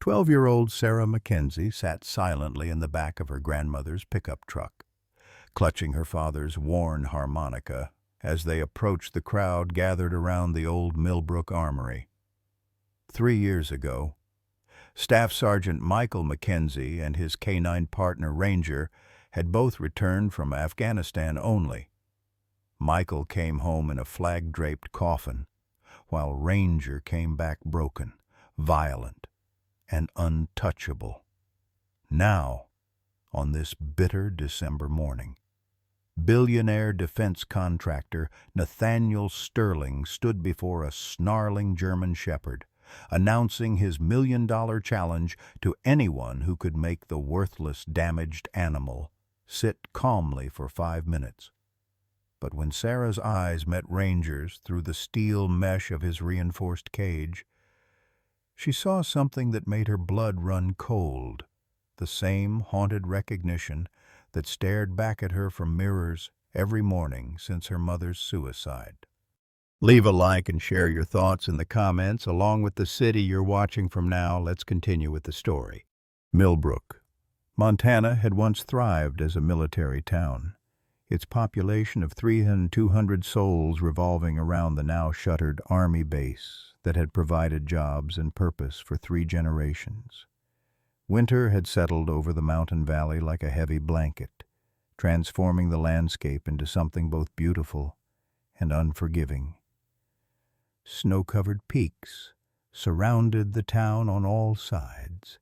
12-year-old Sarah Mackenzie sat silently in the back of her grandmother's pickup truck, clutching her father's worn harmonica as they approached the crowd gathered around the old Millbrook Armory. 3 years ago, Staff Sergeant Michael Mackenzie and his canine partner Ranger had both returned from Afghanistan only. Michael came home in a flag-draped coffin, while Ranger came back broken, violent, and untouchable. Now, on this bitter December morning, billionaire defense contractor Nathaniel Sterling stood before a snarling German shepherd, announcing his $1 million challenge to anyone who could make the worthless, damaged animal sit calmly for 5 minutes. But when Sarah's eyes met Ranger's through the steel mesh of his reinforced cage, she saw something that made her blood run cold, the same haunted recognition that stared back at her from mirrors every morning since her mother's suicide. Leave a like and share your thoughts in the comments along with the city you're watching from now. Let's continue with the story. Millbrook, Montana had once thrived as a military town, its population of 200 souls revolving around the now shuttered Army base that had provided jobs and purpose for 3 generations. Winter had settled over the mountain valley like a heavy blanket, transforming the landscape into something both beautiful and unforgiving. Snow-covered peaks surrounded the town on all sides,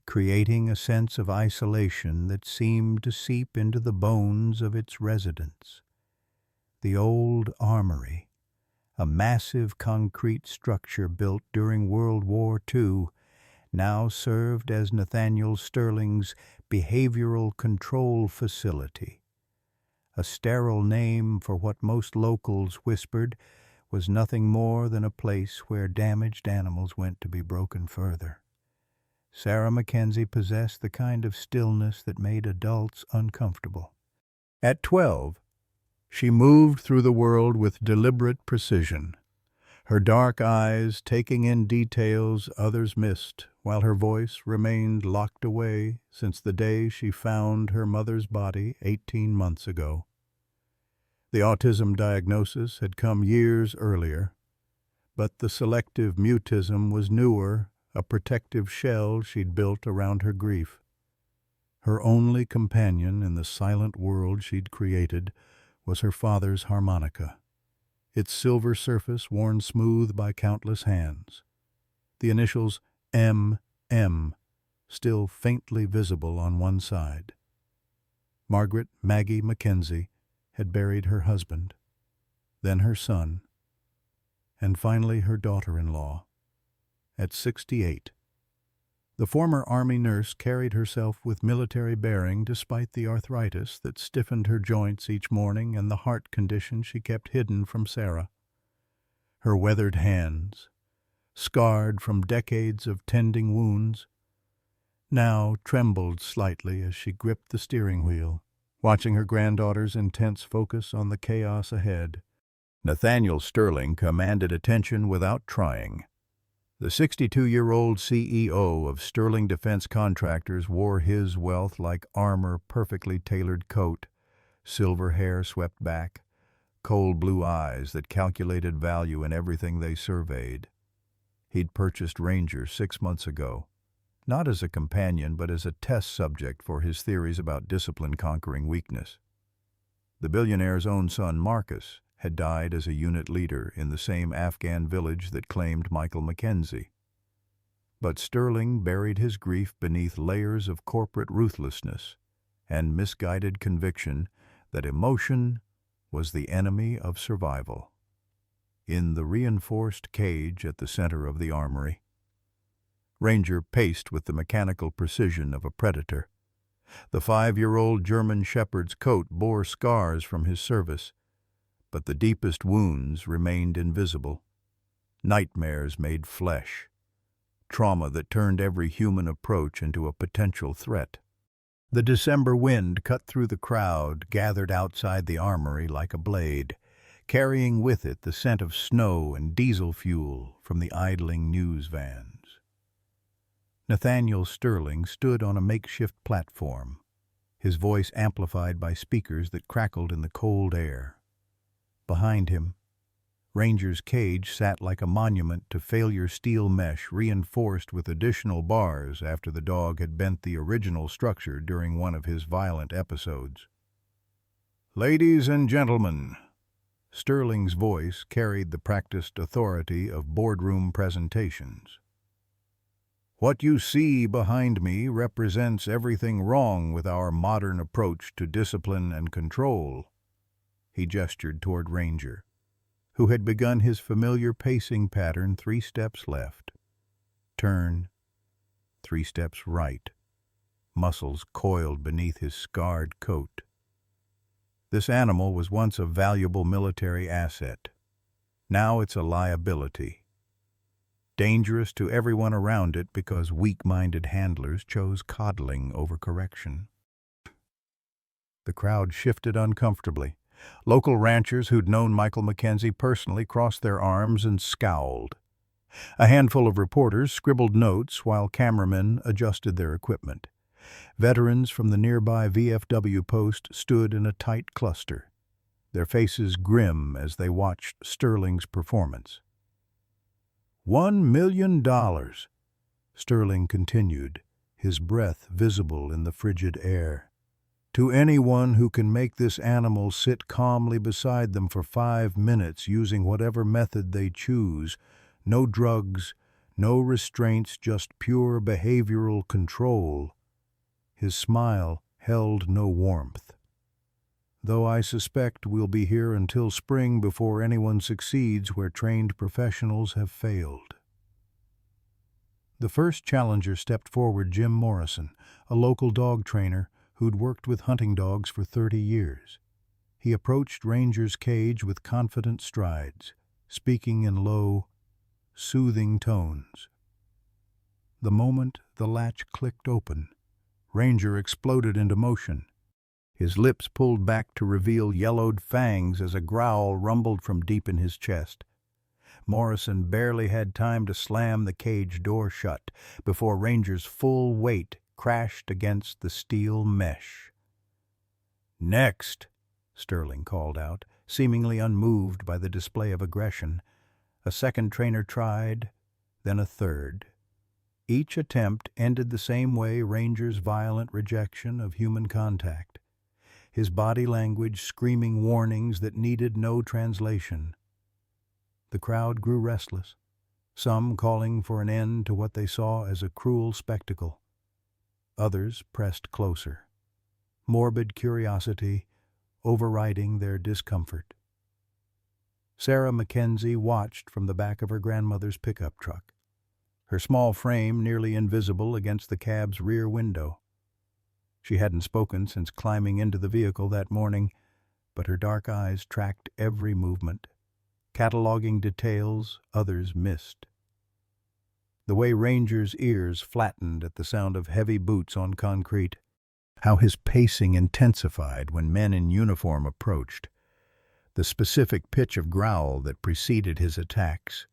creating a sense of isolation that seemed to seep into the bones of its residents. The old armory, a massive concrete structure built during World War II, now served as Nathaniel Sterling's behavioral control facility. A sterile name for what most locals whispered was nothing more than a place where damaged animals went to be broken further. Sarah Mackenzie possessed the kind of stillness that made adults uncomfortable. At 12, she moved through the world with deliberate precision, her dark eyes taking in details others missed, while her voice remained locked away since the day she found her mother's body 18 months ago. The autism diagnosis had come years earlier, but the selective mutism was newer, a protective shell she'd built around her grief. Her only companion in the silent world she'd created was her father's harmonica, its silver surface worn smooth by countless hands, the initials M.M. still faintly visible on one side. Margaret Maggie Mackenzie had buried her husband, then her son, and finally her daughter-in-law. At 68, the former Army nurse carried herself with military bearing despite the arthritis that stiffened her joints each morning and the heart condition she kept hidden from Sarah. Her weathered hands, scarred from decades of tending wounds, now trembled slightly as she gripped the steering wheel, watching her granddaughter's intense focus on the chaos ahead. Nathaniel Sterling commanded attention without trying. The 62-year-old CEO of Sterling Defense Contractors wore his wealth like armor, perfectly tailored coat, silver hair swept back, cold blue eyes that calculated value in everything they surveyed. He'd purchased Ranger 6 months ago, not as a companion but as a test subject for his theories about discipline conquering weakness. The billionaire's own son, Marcus, had died as a unit leader in the same Afghan village that claimed Michael Mackenzie. But Sterling buried his grief beneath layers of corporate ruthlessness and misguided conviction that emotion was the enemy of survival. In the reinforced cage at the center of the armory, Ranger paced with the mechanical precision of a predator. The 5-year-old German shepherd's coat bore scars from his service, but the deepest wounds remained invisible. Nightmares made flesh, trauma that turned every human approach into a potential threat. The December wind cut through the crowd gathered outside the armory like a blade, carrying with it the scent of snow and diesel fuel from the idling news vans. Nathaniel Sterling stood on a makeshift platform, his voice amplified by speakers that crackled in the cold air. Behind him, Ranger's cage sat like a monument to failure steel mesh reinforced with additional bars after the dog had bent the original structure during one of his violent episodes. "Ladies and gentlemen," Sterling's voice carried the practiced authority of boardroom presentations. "What you see behind me represents everything wrong with our modern approach to discipline and control." He gestured toward Ranger, who had begun his familiar pacing pattern 3 steps left. Turn, 3 steps right, muscles coiled beneath his scarred coat. This animal was once a valuable military asset. Now it's a liability. Dangerous to everyone around it because weak-minded handlers chose coddling over correction. The crowd shifted uncomfortably. Local ranchers who'd known Michael Mackenzie personally crossed their arms and scowled. A handful of reporters scribbled notes while cameramen adjusted their equipment. Veterans from the nearby VFW post stood in a tight cluster, their faces grim as they watched Sterling's performance. $1 million, Sterling continued, his breath visible in the frigid air. "To anyone who can make this animal sit calmly beside them for 5 minutes using whatever method they choose, no drugs, no restraints, just pure behavioral control." His smile held no warmth. "Though I suspect we'll be here until spring before anyone succeeds where trained professionals have failed." The first challenger stepped forward, Jim Morrison, a local dog trainer who'd worked with hunting dogs for 30 years. He approached Ranger's cage with confident strides, speaking in low, soothing tones. The moment the latch clicked open, Ranger exploded into motion. His lips pulled back to reveal yellowed fangs as a growl rumbled from deep in his chest. Morrison barely had time to slam the cage door shut before Ranger's full weight crashed against the steel mesh. "Next," Sterling called out, seemingly unmoved by the display of aggression. A second trainer tried, then a third. Each attempt ended the same way Ranger's violent rejection of human contact, his body language screaming warnings that needed no translation. The crowd grew restless, some calling for an end to what they saw as a cruel spectacle. Others pressed closer, morbid curiosity overriding their discomfort. Sarah Mackenzie watched from the back of her grandmother's pickup truck, her small frame nearly invisible against the cab's rear window. She hadn't spoken since climbing into the vehicle that morning, but her dark eyes tracked every movement, cataloging details others missed. The way Ranger's ears flattened at the sound of heavy boots on concrete, how his pacing intensified when men in uniform approached, the specific pitch of growl that preceded his attacks.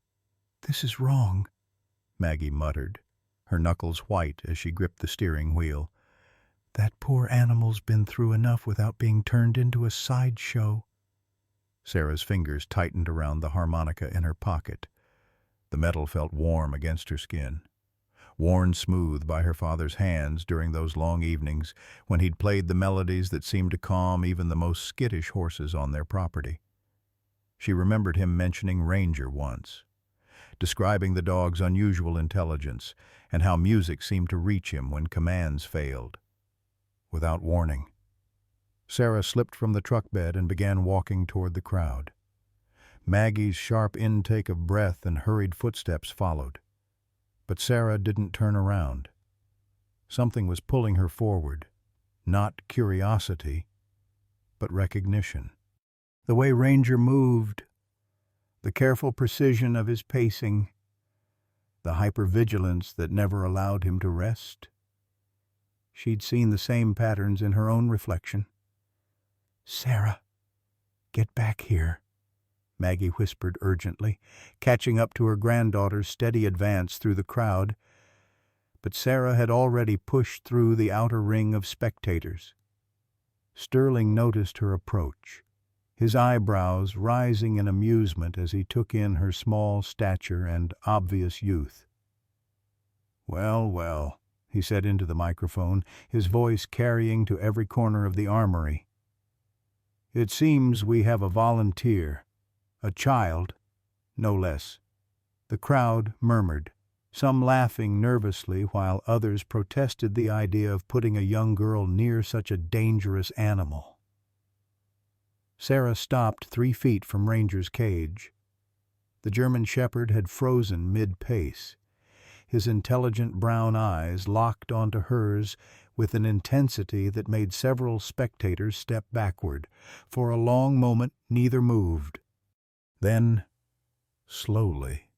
"This is wrong," Maggie muttered, her knuckles white as she gripped the steering wheel. "That poor animal's been through enough without being turned into a sideshow." Sarah's fingers tightened around the harmonica in her pocket. The metal felt warm against her skin, worn smooth by her father's hands during those long evenings when he'd played the melodies that seemed to calm even the most skittish horses on their property. She remembered him mentioning Ranger once, describing the dog's unusual intelligence and how music seemed to reach him when commands failed. Without warning, Sarah slipped from the truck bed and began walking toward the crowd. Maggie's sharp intake of breath and hurried footsteps followed. But Sarah didn't turn around. Something was pulling her forward, not curiosity, but recognition. The way Ranger moved, the careful precision of his pacing, the hypervigilance that never allowed him to rest. She'd seen the same patterns in her own reflection. "Sarah, get back here," Maggie whispered urgently, catching up to her granddaughter's steady advance through the crowd. but Sarah had already pushed through the outer ring of spectators. Sterling noticed her approach, his eyebrows rising in amusement as he took in her small stature and obvious youth. "Well, well," he said into the microphone, his voice carrying to every corner of the armory. "It seems we have a volunteer, a child, no less." The crowd murmured, some laughing nervously while others protested the idea of putting a young girl near such a dangerous animal. Sarah stopped 3 feet from Ranger's cage. The German shepherd had frozen mid-pace, his intelligent brown eyes locked onto hers with an intensity that made several spectators step backward. For a long moment neither moved. Then, slowly,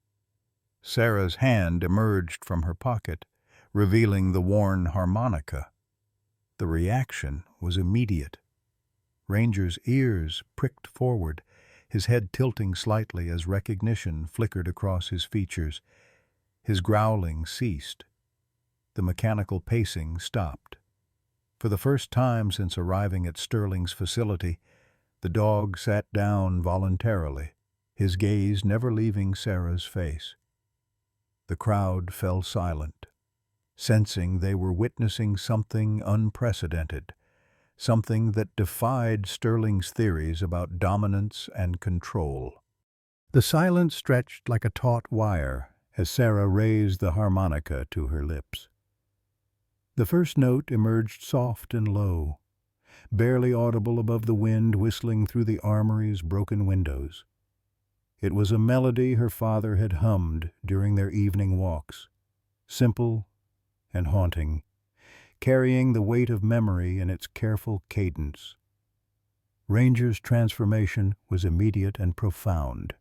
Sarah's hand emerged from her pocket, revealing the worn harmonica. The reaction was immediate. Ranger's ears pricked forward, his head tilting slightly as recognition flickered across his features. His growling ceased. The mechanical pacing stopped. For the first time since arriving at Sterling's facility, the dog sat down voluntarily, his gaze never leaving Sarah's face. The crowd fell silent, sensing they were witnessing something unprecedented, something that defied Sterling's theories about dominance and control. The silence stretched like a taut wire as Sarah raised the harmonica to her lips. The first note emerged soft and low, barely audible above the wind whistling through the armory's broken windows. It was a melody her father had hummed during their evening walks, simple and haunting, carrying the weight of memory in its careful cadence. Ranger's transformation was immediate and profound.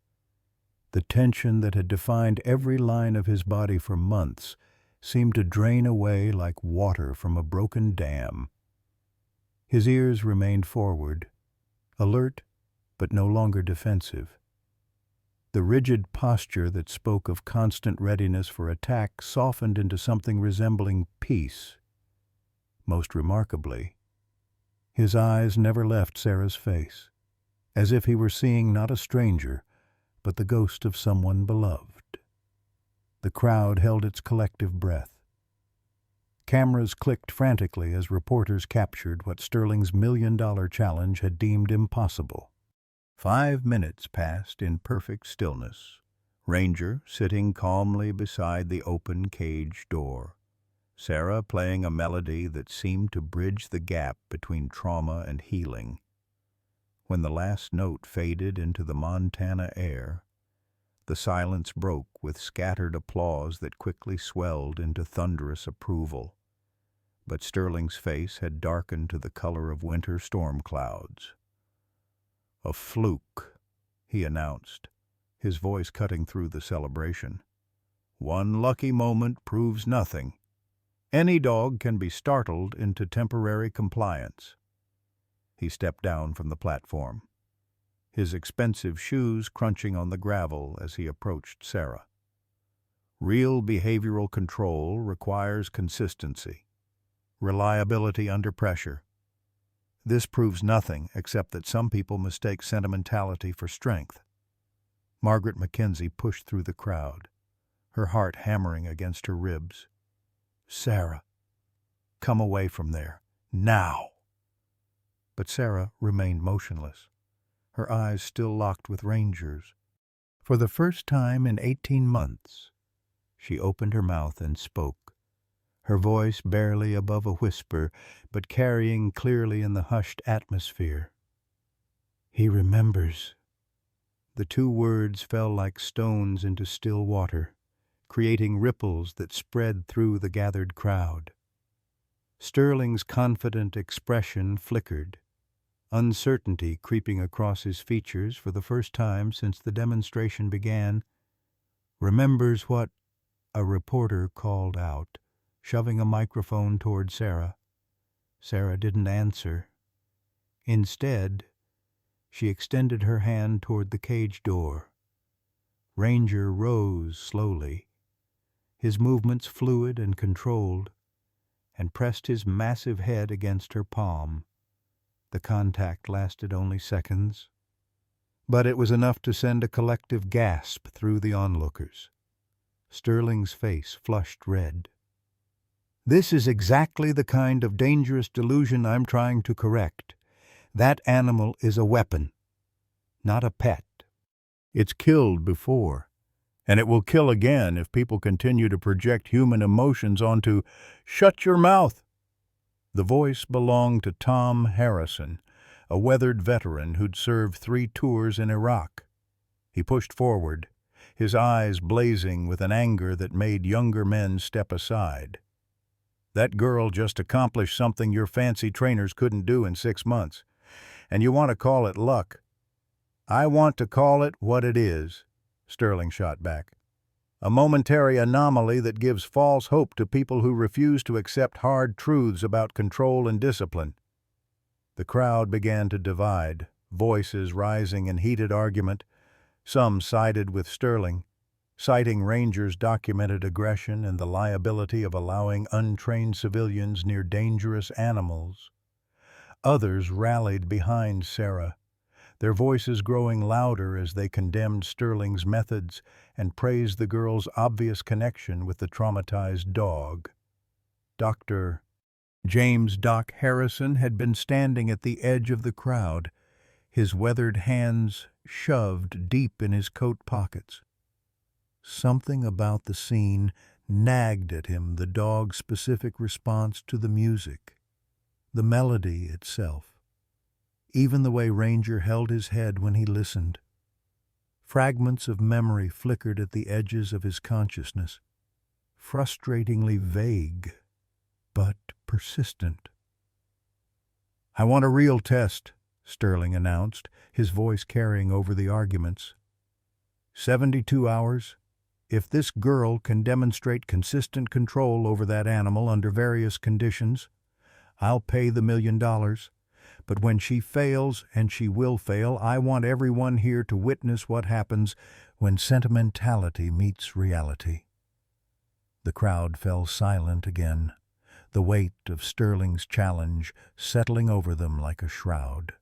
The tension that had defined every line of his body for months seemed to drain away like water from a broken dam. His ears remained forward, alert but no longer defensive. The rigid posture that spoke of constant readiness for attack softened into something resembling peace. Most remarkably, his eyes never left Sarah's face, as if he were seeing not a stranger, but the ghost of someone beloved. The crowd held its collective breath. Cameras clicked frantically as reporters captured what Sterling's million-dollar challenge had deemed impossible. 5 minutes passed in perfect stillness, Ranger sitting calmly beside the open cage door, Sarah playing a melody that seemed to bridge the gap between trauma and healing. When the last note faded into the Montana air, the silence broke with scattered applause that quickly swelled into thunderous approval. But Sterling's face had darkened to the color of winter storm clouds. "A fluke," he announced, his voice cutting through the celebration. "One lucky moment proves nothing. Any dog can be startled into temporary compliance." He stepped down from the platform, his expensive shoes crunching on the gravel as he approached Sarah. Real behavioral control requires consistency, reliability under pressure. This proves nothing except that some people mistake sentimentality for strength. Margaret Mackenzie pushed through the crowd, her heart hammering against her ribs. "Sarah, come away from there, now!" But Sarah remained motionless, her eyes still locked with Ranger's. For the first time in 18 months, she opened her mouth and spoke, her voice barely above a whisper, but carrying clearly in the hushed atmosphere. "He remembers." The 2 words fell like stones into still water, creating ripples that spread through the gathered crowd. Sterling's confident expression flickered, uncertainty creeping across his features for the first time since the demonstration began. "Remembers what?" a reporter called out, shoving a microphone toward Sarah. Sarah didn't answer. Instead, she extended her hand toward the cage door. Ranger rose slowly, his movements fluid and controlled, and pressed his massive head against her palm. The contact lasted only seconds, but it was enough to send a collective gasp through the onlookers. Sterling's face flushed red. "This is exactly the kind of dangerous delusion I'm trying to correct. That animal is a weapon, not a pet. It's killed before, and it will kill again if people continue to project human emotions onto—" "Shut your mouth!" The voice belonged to Tom Harrison, a weathered veteran who'd served 3 tours in Iraq. He pushed forward, his eyes blazing with an anger that made younger men step aside. "That girl just accomplished something your fancy trainers couldn't do in 6 months, and you want to call it luck." "I want to call it what it is," Sterling shot back. "A momentary anomaly that gives false hope to people who refuse to accept hard truths about control and discipline." The crowd began to divide, voices rising in heated argument. Some sided with Sterling, citing Rangers' documented aggression and the liability of allowing untrained civilians near dangerous animals. Others rallied behind Sarah, their voices growing louder as they condemned Sterling's methods and praised the girl's obvious connection with the traumatized dog. Dr. James "Doc" Harrison had been standing at the edge of the crowd, his weathered hands shoved deep in his coat pockets. Something about the scene nagged at him, the dog's specific response to the music, the melody itself, even the way Ranger held his head when he listened. Fragments of memory flickered at the edges of his consciousness, frustratingly vague, but persistent. "I want a real test," Sterling announced, his voice carrying over the arguments. 72 hours. If this girl can demonstrate consistent control over that animal under various conditions, I'll pay the $1 million. But when she fails, and she will fail, I want everyone here to witness what happens when sentimentality meets reality. The crowd fell silent again, the weight of Sterling's challenge settling over them like a shroud.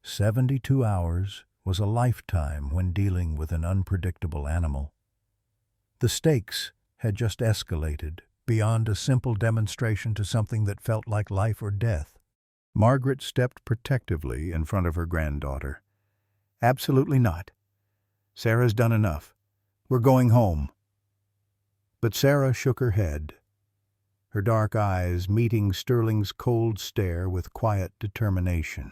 72 hours was a lifetime when dealing with an unpredictable animal. The stakes had just escalated beyond a simple demonstration to something that felt like life or death. Margaret stepped protectively in front of her granddaughter. "Absolutely not. Sarah's done enough. We're going home." But Sarah shook her head, her dark eyes meeting Sterling's cold stare with quiet determination.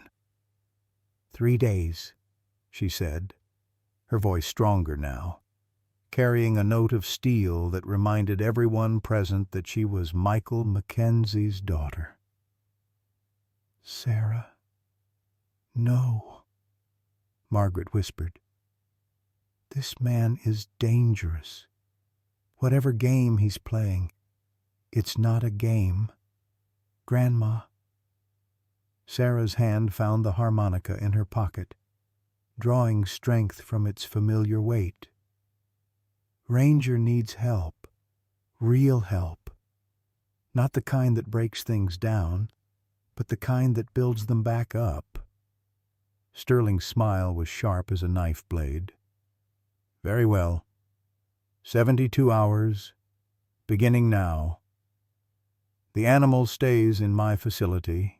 3 days, she said, her voice stronger now, carrying a note of steel that reminded everyone present that she was Michael Mackenzie's daughter. "Sarah, no," Margaret whispered. "This man is dangerous. Whatever game he's playing, it's not a game. Grandma." Sarah's hand found the harmonica in her pocket, drawing strength from its familiar weight. "Ranger needs help, real help. Not the kind that breaks things down, but the kind that builds them back up." Sterling's smile was sharp as a knife blade. "Very well. 72 hours, beginning now. The animal stays in my facility,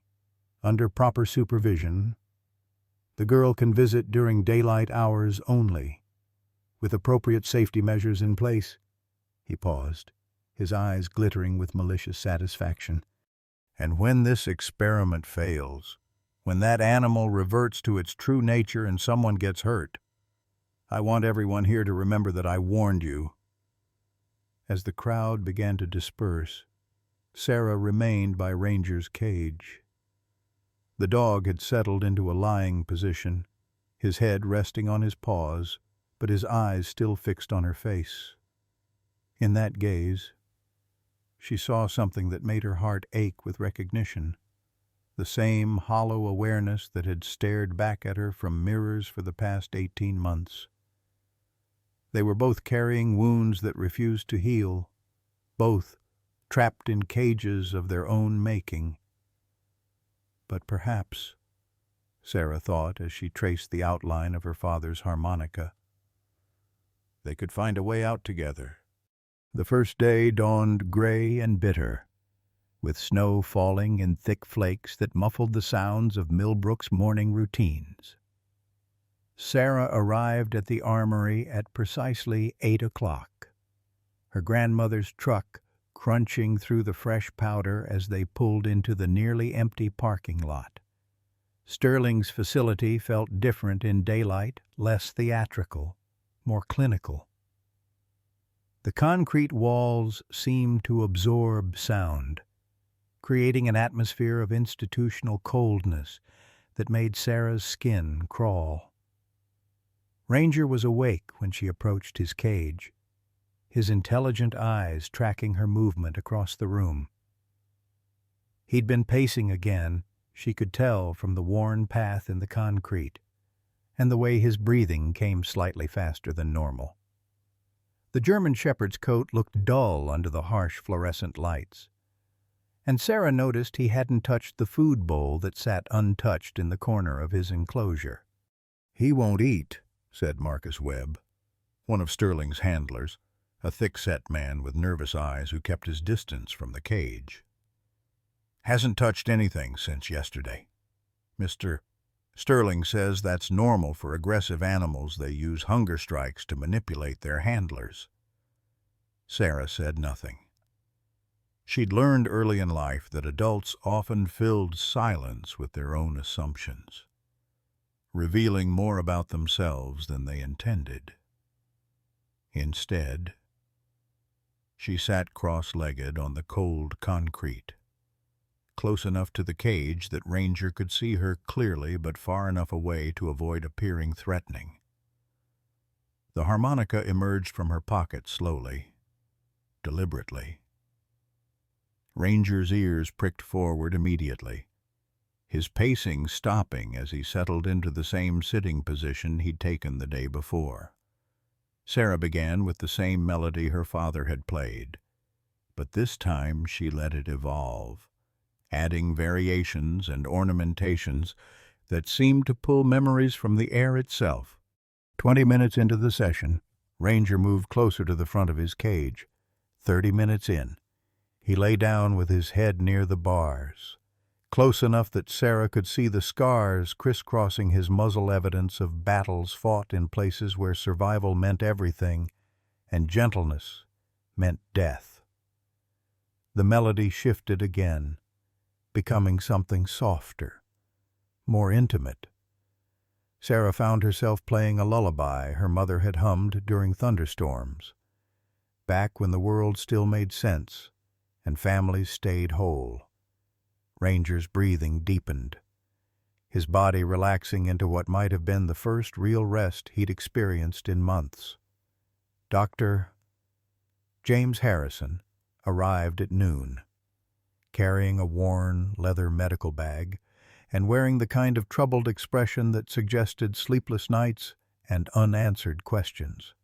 under proper supervision. The girl can visit during daylight hours only, with appropriate safety measures in place." He paused, his eyes glittering with malicious satisfaction. "And when this experiment fails, when that animal reverts to its true nature and someone gets hurt, I want everyone here to remember that I warned you." As the crowd began to disperse, Sarah remained by Ranger's cage. The dog had settled into a lying position, his head resting on his paws, but his eyes still fixed on her face. In that gaze, she saw something that made her heart ache with recognition, the same hollow awareness that had stared back at her from mirrors for the past 18 months. They were both carrying wounds that refused to heal, both trapped in cages of their own making. But perhaps, Sarah thought as she traced the outline of her father's harmonica, they could find a way out together. The first day dawned gray and bitter, with snow falling in thick flakes that muffled the sounds of Millbrook's morning routines. Sarah arrived at the armory at precisely 8 o'clock, her grandmother's truck crunching through the fresh powder as they pulled into the nearly empty parking lot. Sterling's facility felt different in daylight, less theatrical, more clinical. The concrete walls seemed to absorb sound, creating an atmosphere of institutional coldness that made Sarah's skin crawl. Ranger was awake when she approached his cage, his intelligent eyes tracking her movement across the room. He'd been pacing again, she could tell from the worn path in the concrete, and the way his breathing came slightly faster than normal. The German shepherd's coat looked dull under the harsh fluorescent lights, and Sarah noticed he hadn't touched the food bowl that sat untouched in the corner of his enclosure. "He won't eat," said Marcus Webb, one of Sterling's handlers, a thick-set man with nervous eyes who kept his distance from the cage. "Hasn't touched anything since yesterday. Mr. Sterling says that's normal for aggressive animals. They use hunger strikes to manipulate their handlers." Sarah said nothing. She'd learned early in life that adults often filled silence with their own assumptions, revealing more about themselves than they intended. Instead, she sat cross-legged on the cold concrete, close enough to the cage that Ranger could see her clearly but far enough away to avoid appearing threatening. The harmonica emerged from her pocket slowly, deliberately. Ranger's ears pricked forward immediately, his pacing stopping as he settled into the same sitting position he'd taken the day before. Sarah began with the same melody her father had played, but this time she let it evolve, adding variations and ornamentations that seemed to pull memories from the air itself. 20 minutes into the session, Ranger moved closer to the front of his cage. 30 minutes in, he lay down with his head near the bars, close enough that Sarah could see the scars crisscrossing his muzzle, evidence of battles fought in places where survival meant everything and gentleness meant death. The melody shifted again, becoming something softer, more intimate. Sarah found herself playing a lullaby her mother had hummed during thunderstorms, back when the world still made sense and families stayed whole. Ranger's breathing deepened, his body relaxing into what might have been the first real rest he'd experienced in months. Dr. James Harrison arrived at noon, carrying a worn leather medical bag and wearing the kind of troubled expression that suggested sleepless nights and unanswered questions.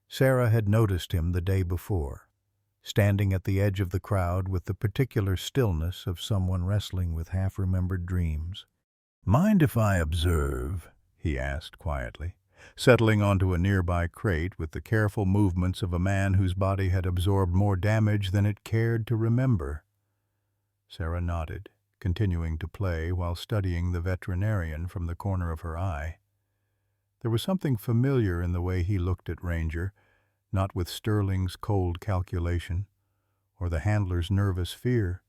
Sarah had noticed him the day before, standing at the edge of the crowd with the particular stillness of someone wrestling with half-remembered dreams. "Mind if I observe?" he asked quietly, settling onto a nearby crate with the careful movements of a man whose body had absorbed more damage than it cared to remember. Sarah nodded, continuing to play while studying the veterinarian from the corner of her eye. There was something familiar in the way he looked at Ranger, not with Sterling's cold calculation or the handler's nervous fear,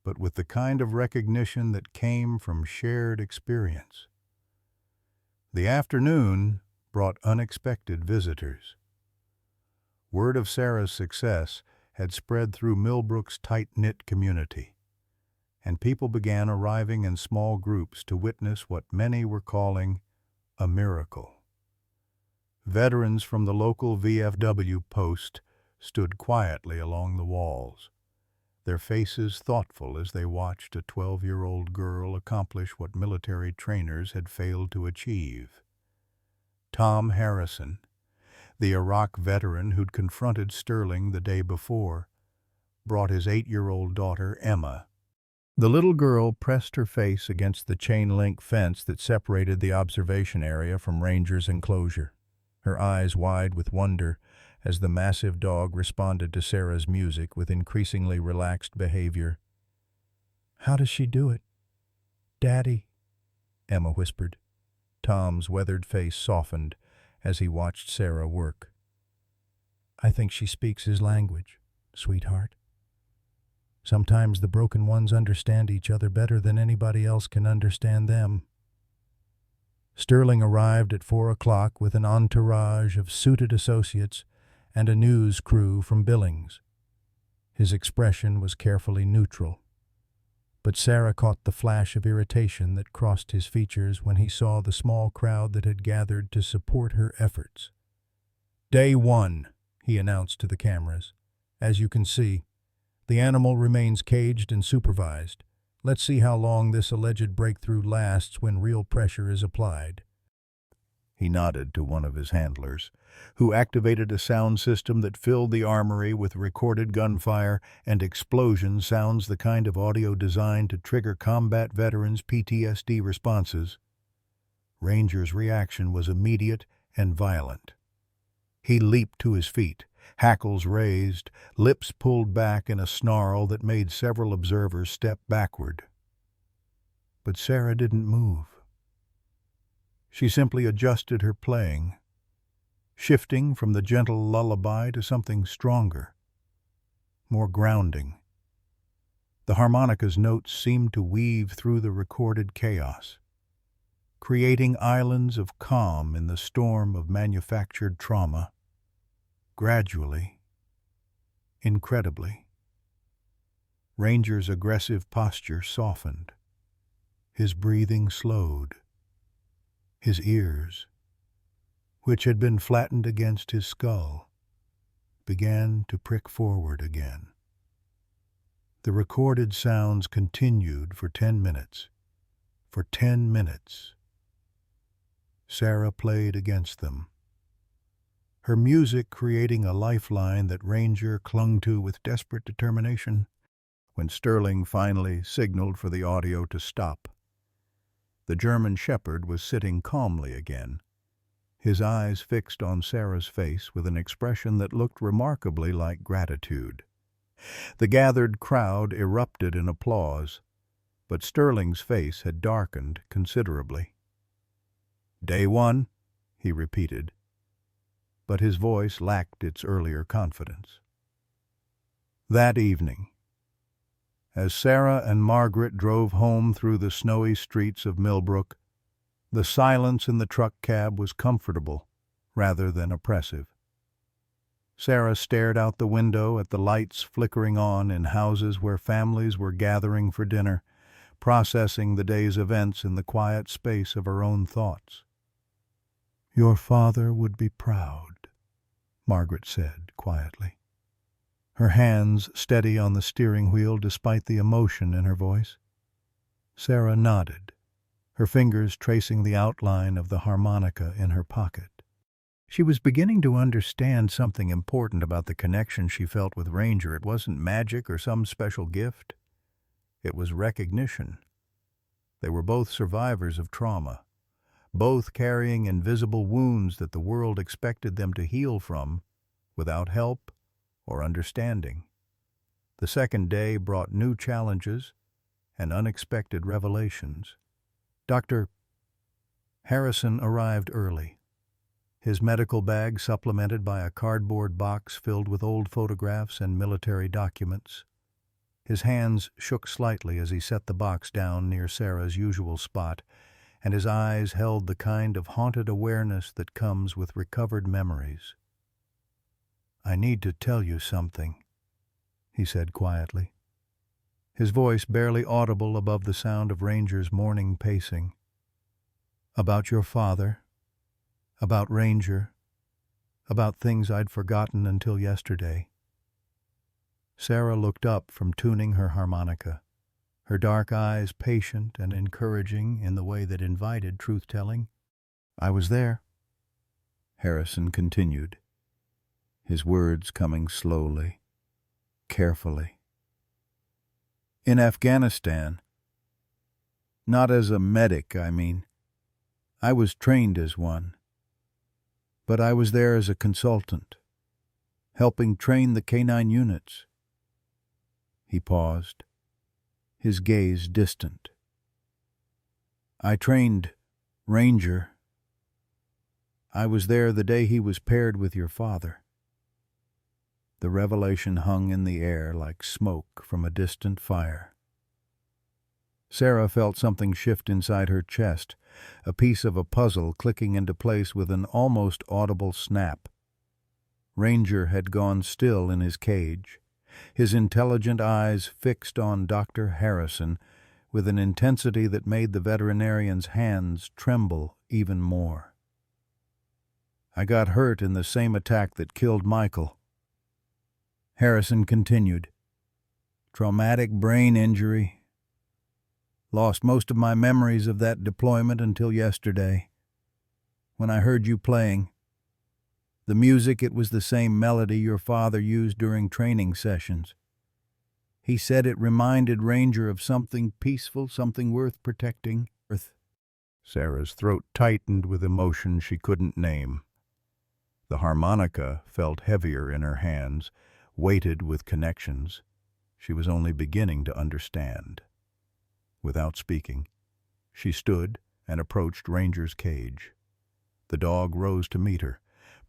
but with the kind of recognition that came from shared experience. The afternoon brought unexpected visitors. Word of Sarah's success had spread through Millbrook's tight-knit community, and people began arriving in small groups to witness what many were calling a miracle. Veterans from the local VFW post stood quietly along the walls, their faces thoughtful as they watched a 12-year-old girl accomplish what military trainers had failed to achieve. Tom Harrison, The Iraq veteran who'd confronted Sterling the day before brought his 8-year-old daughter, Emma. The little girl pressed her face against the chain-link fence that separated the observation area from Ranger's enclosure, her eyes wide with wonder as the massive dog responded to Sarah's music with increasingly relaxed behavior. "How does she do it, Daddy?" Emma whispered. Tom's weathered face softened as he watched Sarah work. "I think she speaks his language, sweetheart. Sometimes the broken ones understand each other better than anybody else can understand them." Sterling arrived at 4 o'clock with an entourage of suited associates and a news crew from Billings. His expression was carefully neutral, but Sarah caught the flash of irritation that crossed his features when he saw the small crowd that had gathered to support her efforts. "Day 1, he announced to the cameras. "As you can see, the animal remains caged and supervised. Let's see how long this alleged breakthrough lasts when real pressure is applied." He nodded to one of his handlers, who activated a sound system that filled the armory with recorded gunfire and explosion sounds, the kind of audio designed to trigger combat veterans' PTSD responses. Ranger's reaction was immediate and violent. He leaped to his feet, hackles raised, lips pulled back in a snarl that made several observers step backward. But Sarah didn't move. She simply adjusted her playing, shifting from the gentle lullaby to something stronger, more grounding. The harmonica's notes seemed to weave through the recorded chaos, creating islands of calm in the storm of manufactured trauma. Gradually, incredibly, Ranger's aggressive posture softened. His breathing slowed. His ears, which had been flattened against his skull, began to prick forward again. The recorded sounds continued for 10 minutes. For 10 minutes. Sarah played against them, her music creating a lifeline that Ranger clung to with desperate determination. When Sterling finally signaled for the audio to stop, the German shepherd was sitting calmly again, his eyes fixed on Sarah's face with an expression that looked remarkably like gratitude. The gathered crowd erupted in applause, but Sterling's face had darkened considerably. "Day 1, he repeated, but his voice lacked its earlier confidence. That evening, as Sarah and Margaret drove home through the snowy streets of Millbrook, the silence in the truck cab was comfortable rather than oppressive. Sarah stared out the window at the lights flickering on in houses where families were gathering for dinner, processing the day's events in the quiet space of her own thoughts. "Your father would be proud," Margaret said quietly, her hands steady on the steering wheel despite the emotion in her voice. Sarah nodded, her fingers tracing the outline of the harmonica in her pocket. She was beginning to understand something important about the connection she felt with Ranger. It wasn't magic or some special gift. It was recognition. They were both survivors of trauma, both carrying invisible wounds that the world expected them to heal from without help or understanding. The second day brought new challenges and unexpected revelations. Dr. Harrison arrived early, his medical bag supplemented by a cardboard box filled with old photographs and military documents. His hands shook slightly as he set the box down near Sarah's usual spot, and his eyes held the kind of haunted awareness that comes with recovered memories. "I need to tell you something," he said quietly, his voice barely audible above the sound of Ranger's morning pacing. "About your father, about Ranger, about things I'd forgotten until yesterday." Sarah looked up from tuning her harmonica, her dark eyes patient and encouraging in the way that invited truth-telling. "I was there," Harrison continued, his words coming slowly, carefully. In Afghanistan, not as a medic, I mean. I was trained as one, but I was there as a consultant, helping train the canine units. He paused, his gaze distant. I trained Ranger. I was there the day he was paired with your father. The revelation hung in the air like smoke from a distant fire. Sarah felt something shift inside her chest, a piece of a puzzle clicking into place with an almost audible snap. Ranger had gone still in his cage, his intelligent eyes fixed on Dr. Harrison with an intensity that made the veterinarian's hands tremble even more. I got hurt in the same attack that killed Michael. Harrison continued. Traumatic brain injury. Lost most of my memories of that deployment until yesterday, when I heard you playing. The music, it was the same melody your father used during training sessions. He said it reminded Ranger of something peaceful, something worth protecting. Sarah's throat tightened with emotion she couldn't name. The harmonica felt heavier in her hands, weighted with connections she was only beginning to understand. Without speaking, she stood and approached Ranger's cage. The dog rose to meet her,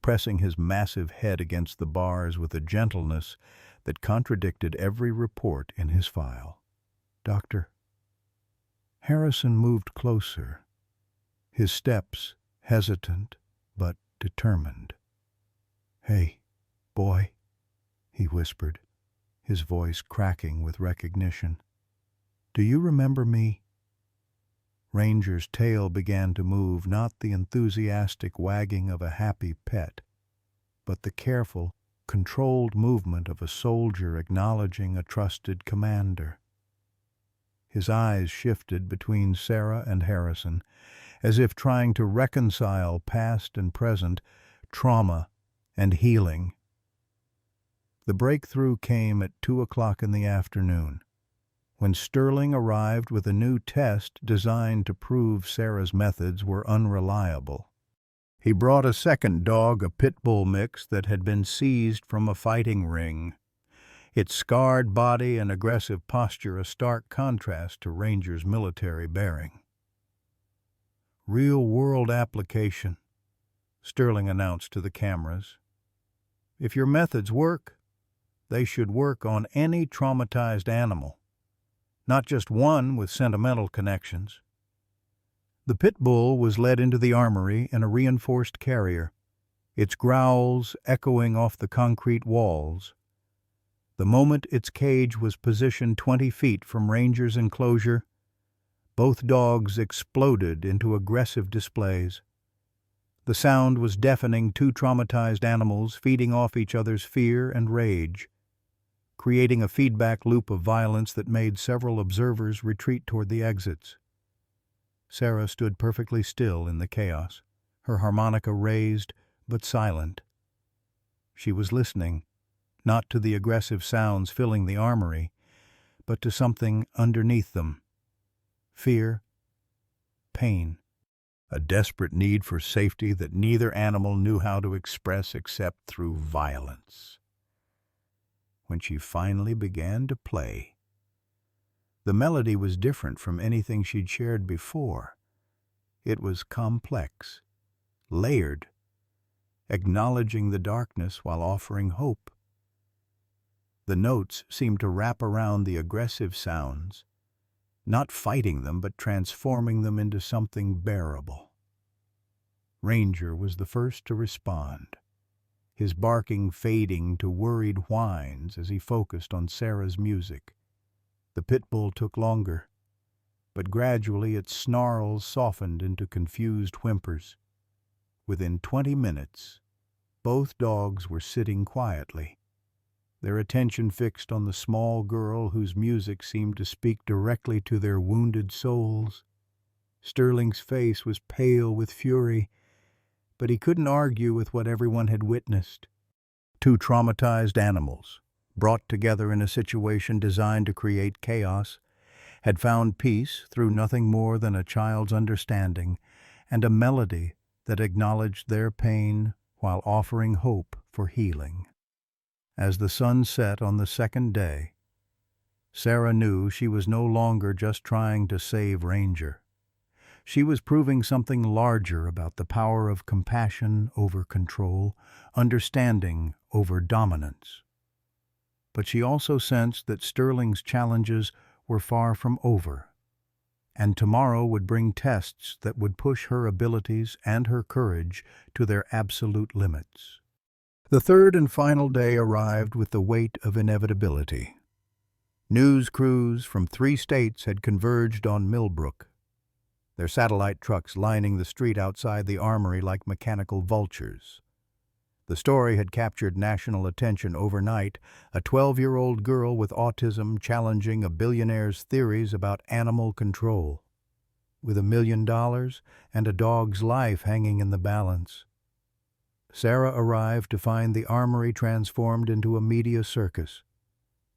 pressing his massive head against the bars with a gentleness that contradicted every report in his file. Doctor. Harrison moved closer, his steps hesitant but determined. Hey, boy, he whispered, his voice cracking with recognition. Do you remember me? Ranger's tail began to move, not the enthusiastic wagging of a happy pet, but the careful, controlled movement of a soldier acknowledging a trusted commander. His eyes shifted between Sarah and Harrison, as if trying to reconcile past and present, trauma and healing. The breakthrough came at 2:00 in the afternoon, when Sterling arrived with a new test designed to prove Sarah's methods were unreliable. He brought a second dog, a pit bull mix that had been seized from a fighting ring, its scarred body and aggressive posture a stark contrast to Ranger's military bearing. Real-world application, Sterling announced to the cameras. If your methods work, they should work on any traumatized animal, not just one with sentimental connections. The pit bull was led into the armory in a reinforced carrier, its growls echoing off the concrete walls. The moment its cage was positioned 20 feet from Ranger's enclosure, both dogs exploded into aggressive displays. The sound was deafening, two traumatized animals feeding off each other's fear and rage, creating a feedback loop of violence that made several observers retreat toward the exits. Sarah stood perfectly still in the chaos, her harmonica raised but silent. She was listening, not to the aggressive sounds filling the armory, but to something underneath them. Fear, pain, a desperate need for safety that neither animal knew how to express except through violence. When she finally began to play, the melody was different from anything she'd shared before. It was complex, layered, acknowledging the darkness while offering hope. The notes seemed to wrap around the aggressive sounds, not fighting them but transforming them into something bearable. Ranger was the first to respond, his barking fading to worried whines as he focused on Sarah's music. The pit bull took longer, but gradually its snarls softened into confused whimpers. Within 20 minutes, both dogs were sitting quietly, their attention fixed on the small girl whose music seemed to speak directly to their wounded souls. Sterling's face was pale with fury, but he couldn't argue with what everyone had witnessed. Two traumatized animals, brought together in a situation designed to create chaos, had found peace through nothing more than a child's understanding and a melody that acknowledged their pain while offering hope for healing. As the sun set on the second day, Sarah knew she was no longer just trying to save Ranger. She was proving something larger about the power of compassion over control, understanding over dominance. But she also sensed that Sterling's challenges were far from over, and tomorrow would bring tests that would push her abilities and her courage to their absolute limits. The third and final day arrived with the weight of inevitability. News crews from 3 states had converged on Millbrook, their satellite trucks lining the street outside the armory like mechanical vultures. The story had captured national attention overnight, a 12-year-old girl with autism challenging a billionaire's theories about animal control. With $1 million and a dog's life hanging in the balance, Sarah arrived to find the armory transformed into a media circus.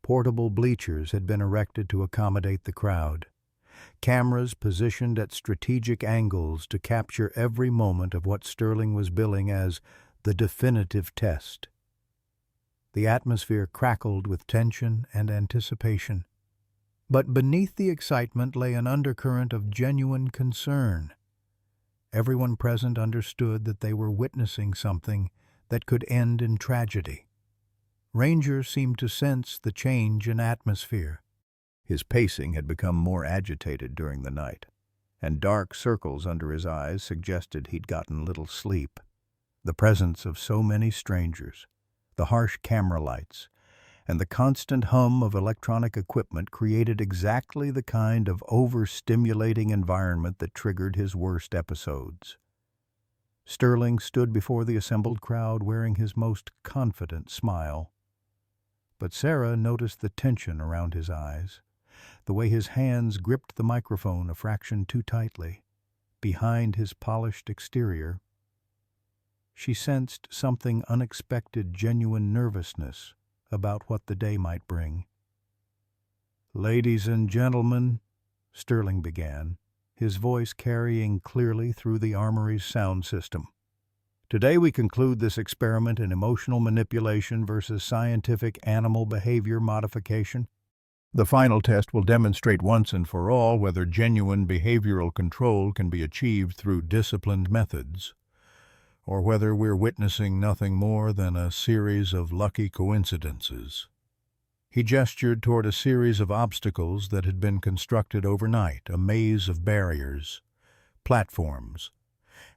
Portable bleachers had been erected to accommodate the crowd. Cameras positioned at strategic angles to capture every moment of what Sterling was billing as the definitive test. The atmosphere crackled with tension and anticipation. But beneath the excitement lay an undercurrent of genuine concern. Everyone present understood that they were witnessing something that could end in tragedy. Ranger seemed to sense the change in atmosphere. His pacing had become more agitated during the night, and dark circles under his eyes suggested he'd gotten little sleep. The presence of so many strangers, the harsh camera lights, and the constant hum of electronic equipment created exactly the kind of overstimulating environment that triggered his worst episodes. Sterling stood before the assembled crowd wearing his most confident smile. But Sarah noticed the tension around his eyes, the way his hands gripped the microphone a fraction too tightly. Behind his polished exterior, she sensed something unexpected, genuine nervousness about what the day might bring. "Ladies and gentlemen," Sterling began, his voice carrying clearly through the armory's sound system. "Today we conclude this experiment in emotional manipulation versus scientific animal behavior modification. The final test will demonstrate once and for all whether genuine behavioral control can be achieved through disciplined methods, or whether we're witnessing nothing more than a series of lucky coincidences." He gestured toward a series of obstacles that had been constructed overnight, a maze of barriers, platforms,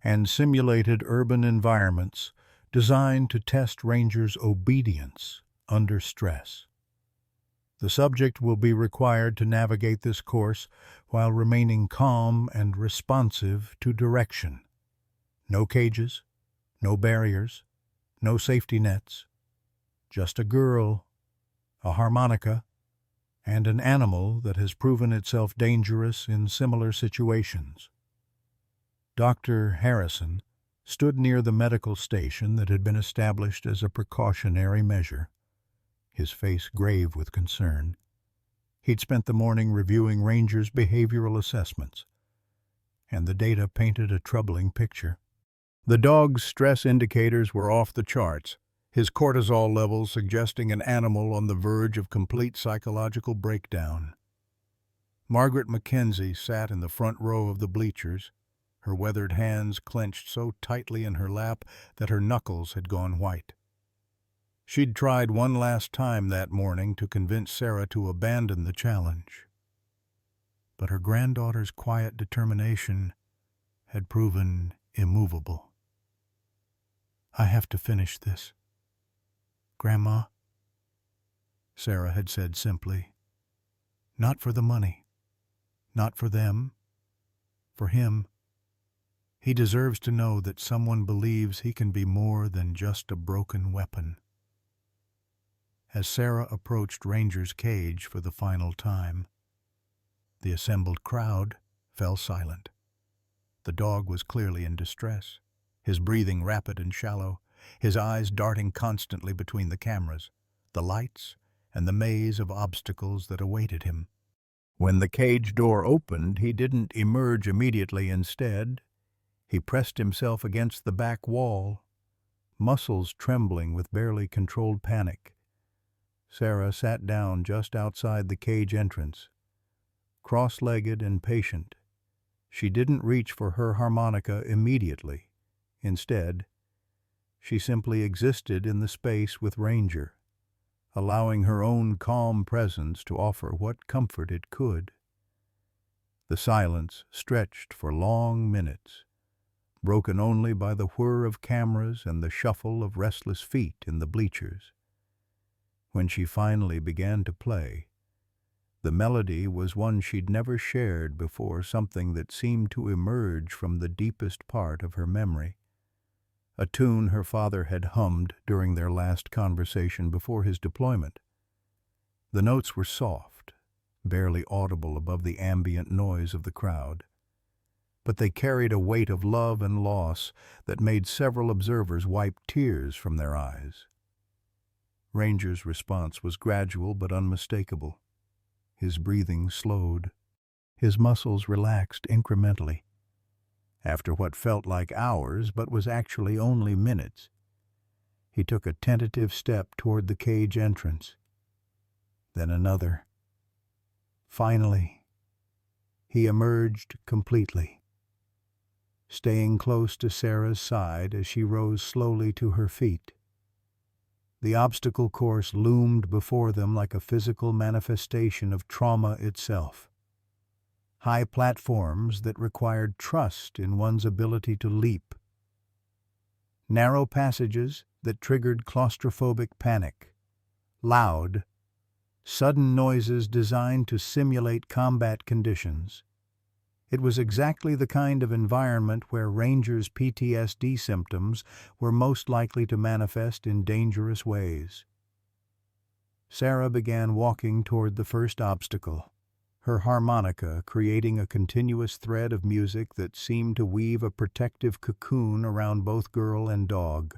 and simulated urban environments designed to test Ranger's obedience under stress. The subject will be required to navigate this course while remaining calm and responsive to direction. No cages, no barriers, no safety nets, just a girl, a harmonica, and an animal that has proven itself dangerous in similar situations. Dr. Harrison stood near the medical station that had been established as a precautionary measure, his face grave with concern. He'd spent the morning reviewing Ranger's behavioral assessments, and the data painted a troubling picture. The dog's stress indicators were off the charts, his cortisol levels suggesting an animal on the verge of complete psychological breakdown. Margaret Mackenzie sat in the front row of the bleachers, her weathered hands clenched so tightly in her lap that her knuckles had gone white. She'd tried one last time that morning to convince Sarah to abandon the challenge, but her granddaughter's quiet determination had proven immovable. "I have to finish this, Grandma," Sarah had said simply. "Not for the money, not for them, for him. He deserves to know that someone believes he can be more than just a broken weapon." As Sarah approached Ranger's cage for the final time, the assembled crowd fell silent. The dog was clearly in distress, his breathing rapid and shallow, his eyes darting constantly between the cameras, the lights, and the maze of obstacles that awaited him. When the cage door opened, he didn't emerge immediately. Instead, he pressed himself against the back wall, muscles trembling with barely controlled panic. Sarah sat down just outside the cage entrance, cross-legged and patient. She didn't reach for her harmonica immediately. Instead, she simply existed in the space with Ranger, allowing her own calm presence to offer what comfort it could. The silence stretched for long minutes, broken only by the whir of cameras and the shuffle of restless feet in the bleachers. When she finally began to play, the melody was one she'd never shared before, something that seemed to emerge from the deepest part of her memory. A tune her father had hummed during their last conversation before his deployment. The notes were soft, barely audible above the ambient noise of the crowd, but they carried a weight of love and loss that made several observers wipe tears from their eyes. Ranger's response was gradual but unmistakable. His breathing slowed. His muscles relaxed incrementally. After what felt like hours but was actually only minutes, he took a tentative step toward the cage entrance. Then another. Finally, he emerged completely, staying close to Sarah's side as she rose slowly to her feet. The obstacle course loomed before them like a physical manifestation of trauma itself. High platforms that required trust in one's ability to leap. Narrow passages that triggered claustrophobic panic. Loud, sudden noises designed to simulate combat conditions. It was exactly the kind of environment where Ranger's PTSD symptoms were most likely to manifest in dangerous ways. Sarah began walking toward the first obstacle, her harmonica creating a continuous thread of music that seemed to weave a protective cocoon around both girl and dog.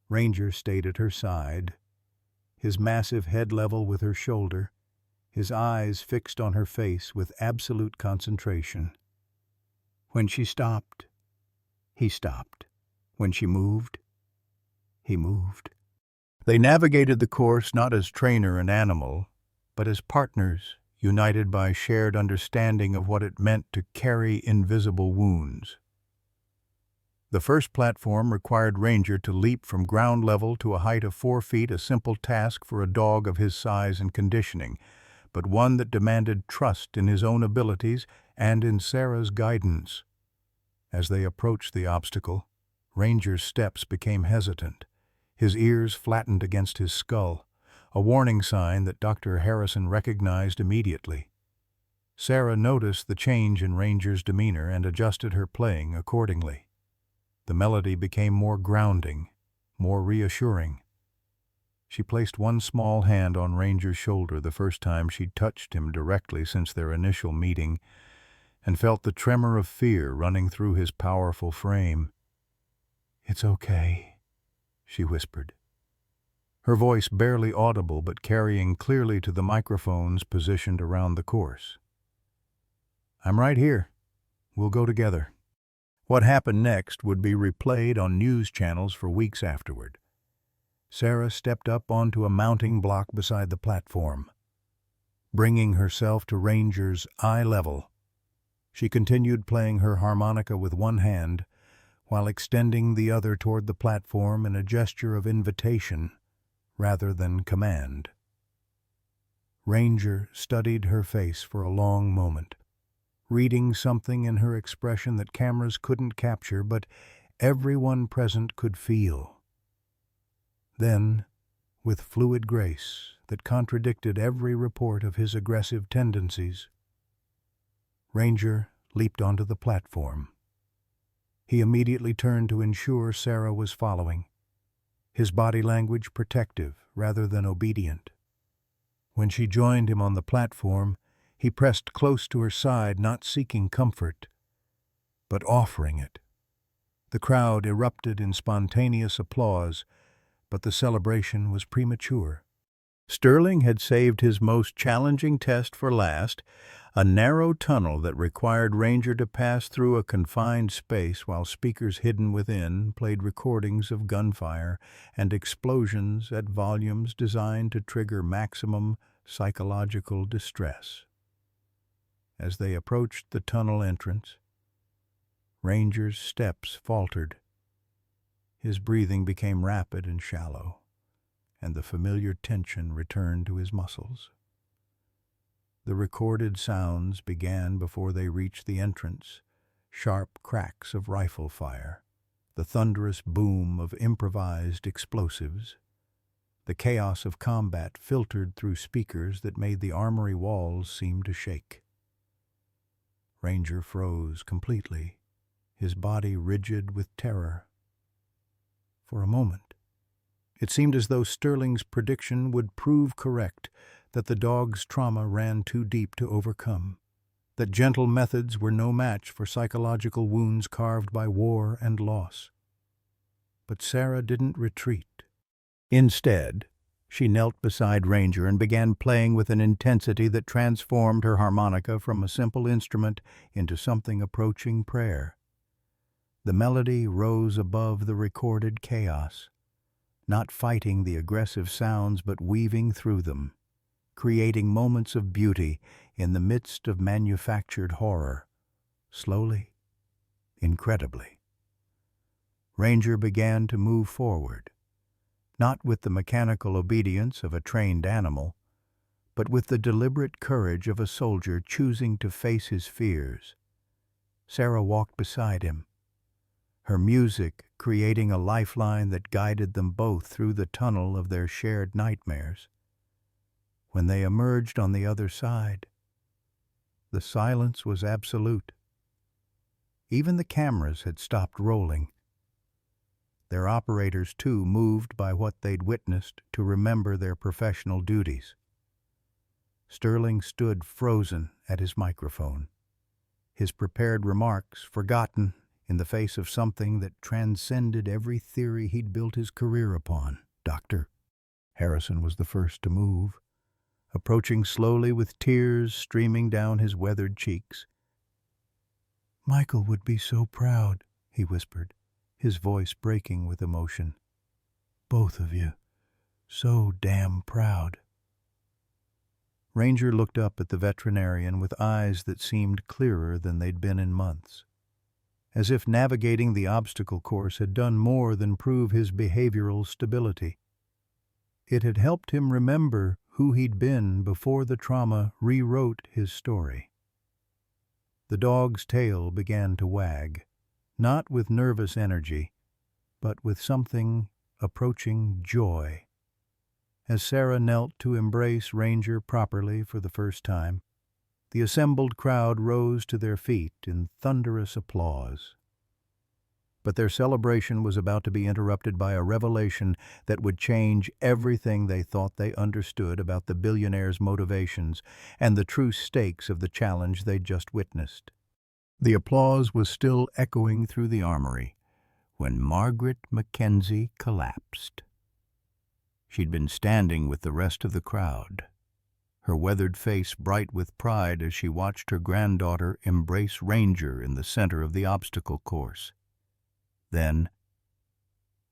Ranger stayed at her side, his massive head level with her shoulder, his eyes fixed on her face with absolute concentration. When she stopped, he stopped. When she moved, he moved. They navigated the course not as trainer and animal, but as partners, united by shared understanding of what it meant to carry invisible wounds. The first platform required Ranger to leap from ground level to a height of 4 feet, a simple task for a dog of his size and conditioning, but one that demanded trust in his own abilities and in Sarah's guidance. As they approached the obstacle, Ranger's steps became hesitant. His ears flattened against his skull, a warning sign that Dr. Harrison recognized immediately. Sarah noticed the change in Ranger's demeanor and adjusted her playing accordingly. The melody became more grounding, more reassuring. She placed one small hand on Ranger's shoulder the first time she'd touched him directly since their initial meeting, and felt the tremor of fear running through his powerful frame. "It's okay," she whispered, her voice barely audible but carrying clearly to the microphones positioned around the course. "I'm right here. We'll go together." What happened next would be replayed on news channels for weeks afterward. Sarah stepped up onto a mounting block beside the platform. Bringing herself to Ranger's eye level, she continued playing her harmonica with one hand while extending the other toward the platform in a gesture of invitation rather than command. Ranger studied her face for a long moment, reading something in her expression that cameras couldn't capture but everyone present could feel. Then, with fluid grace that contradicted every report of his aggressive tendencies, Ranger leaped onto the platform. He immediately turned to ensure Sarah was following, his body language protective rather than obedient. When she joined him on the platform, he pressed close to her side, not seeking comfort, but offering it. The crowd erupted in spontaneous applause, but the celebration was premature. Sterling had saved his most challenging test for last, a narrow tunnel that required Ranger to pass through a confined space while speakers hidden within played recordings of gunfire and explosions at volumes designed to trigger maximum psychological distress. As they approached the tunnel entrance, Ranger's steps faltered. His breathing became rapid and shallow, and the familiar tension returned to his muscles. The recorded sounds began before they reached the entrance, sharp cracks of rifle fire, the thunderous boom of improvised explosives. The chaos of combat filtered through speakers that made the armory walls seem to shake. Ranger froze completely, his body rigid with terror. For a moment, it seemed as though Sterling's prediction would prove correct, that the dog's trauma ran too deep to overcome, that gentle methods were no match for psychological wounds carved by war and loss. But Sarah didn't retreat. Instead, she knelt beside Ranger and began playing with an intensity that transformed her harmonica from a simple instrument into something approaching prayer. The melody rose above the recorded chaos, not fighting the aggressive sounds but weaving through them, creating moments of beauty in the midst of manufactured horror. Slowly, incredibly, Ranger began to move forward, not with the mechanical obedience of a trained animal, but with the deliberate courage of a soldier choosing to face his fears. Sarah walked beside him, her music creating a lifeline that guided them both through the tunnel of their shared nightmares. When they emerged on the other side, the silence was absolute. Even the cameras had stopped rolling. Their operators, too, moved by what they'd witnessed to remember their professional duties. Sterling stood frozen at his microphone, his prepared remarks forgotten in the face of something that transcended every theory he'd built his career upon. Dr. Harrison was the first to move, approaching slowly with tears streaming down his weathered cheeks. "Michael would be so proud," he whispered, his voice breaking with emotion. "Both of you. So damn proud." Ranger looked up at the veterinarian with eyes that seemed clearer than they'd been in months, as if navigating the obstacle course had done more than prove his behavioral stability. It had helped him remember who he'd been before the trauma rewrote his story. The dog's tail began to wag, not with nervous energy, but with something approaching joy. As Sarah knelt to embrace Ranger properly for the first time, the assembled crowd rose to their feet in thunderous applause. But their celebration was about to be interrupted by a revelation that would change everything they thought they understood about the billionaire's motivations and the true stakes of the challenge they'd just witnessed. The applause was still echoing through the armory when Margaret Mackenzie collapsed. She'd been standing with the rest of the crowd, her weathered face bright with pride as she watched her granddaughter embrace Ranger in the center of the obstacle course. Then,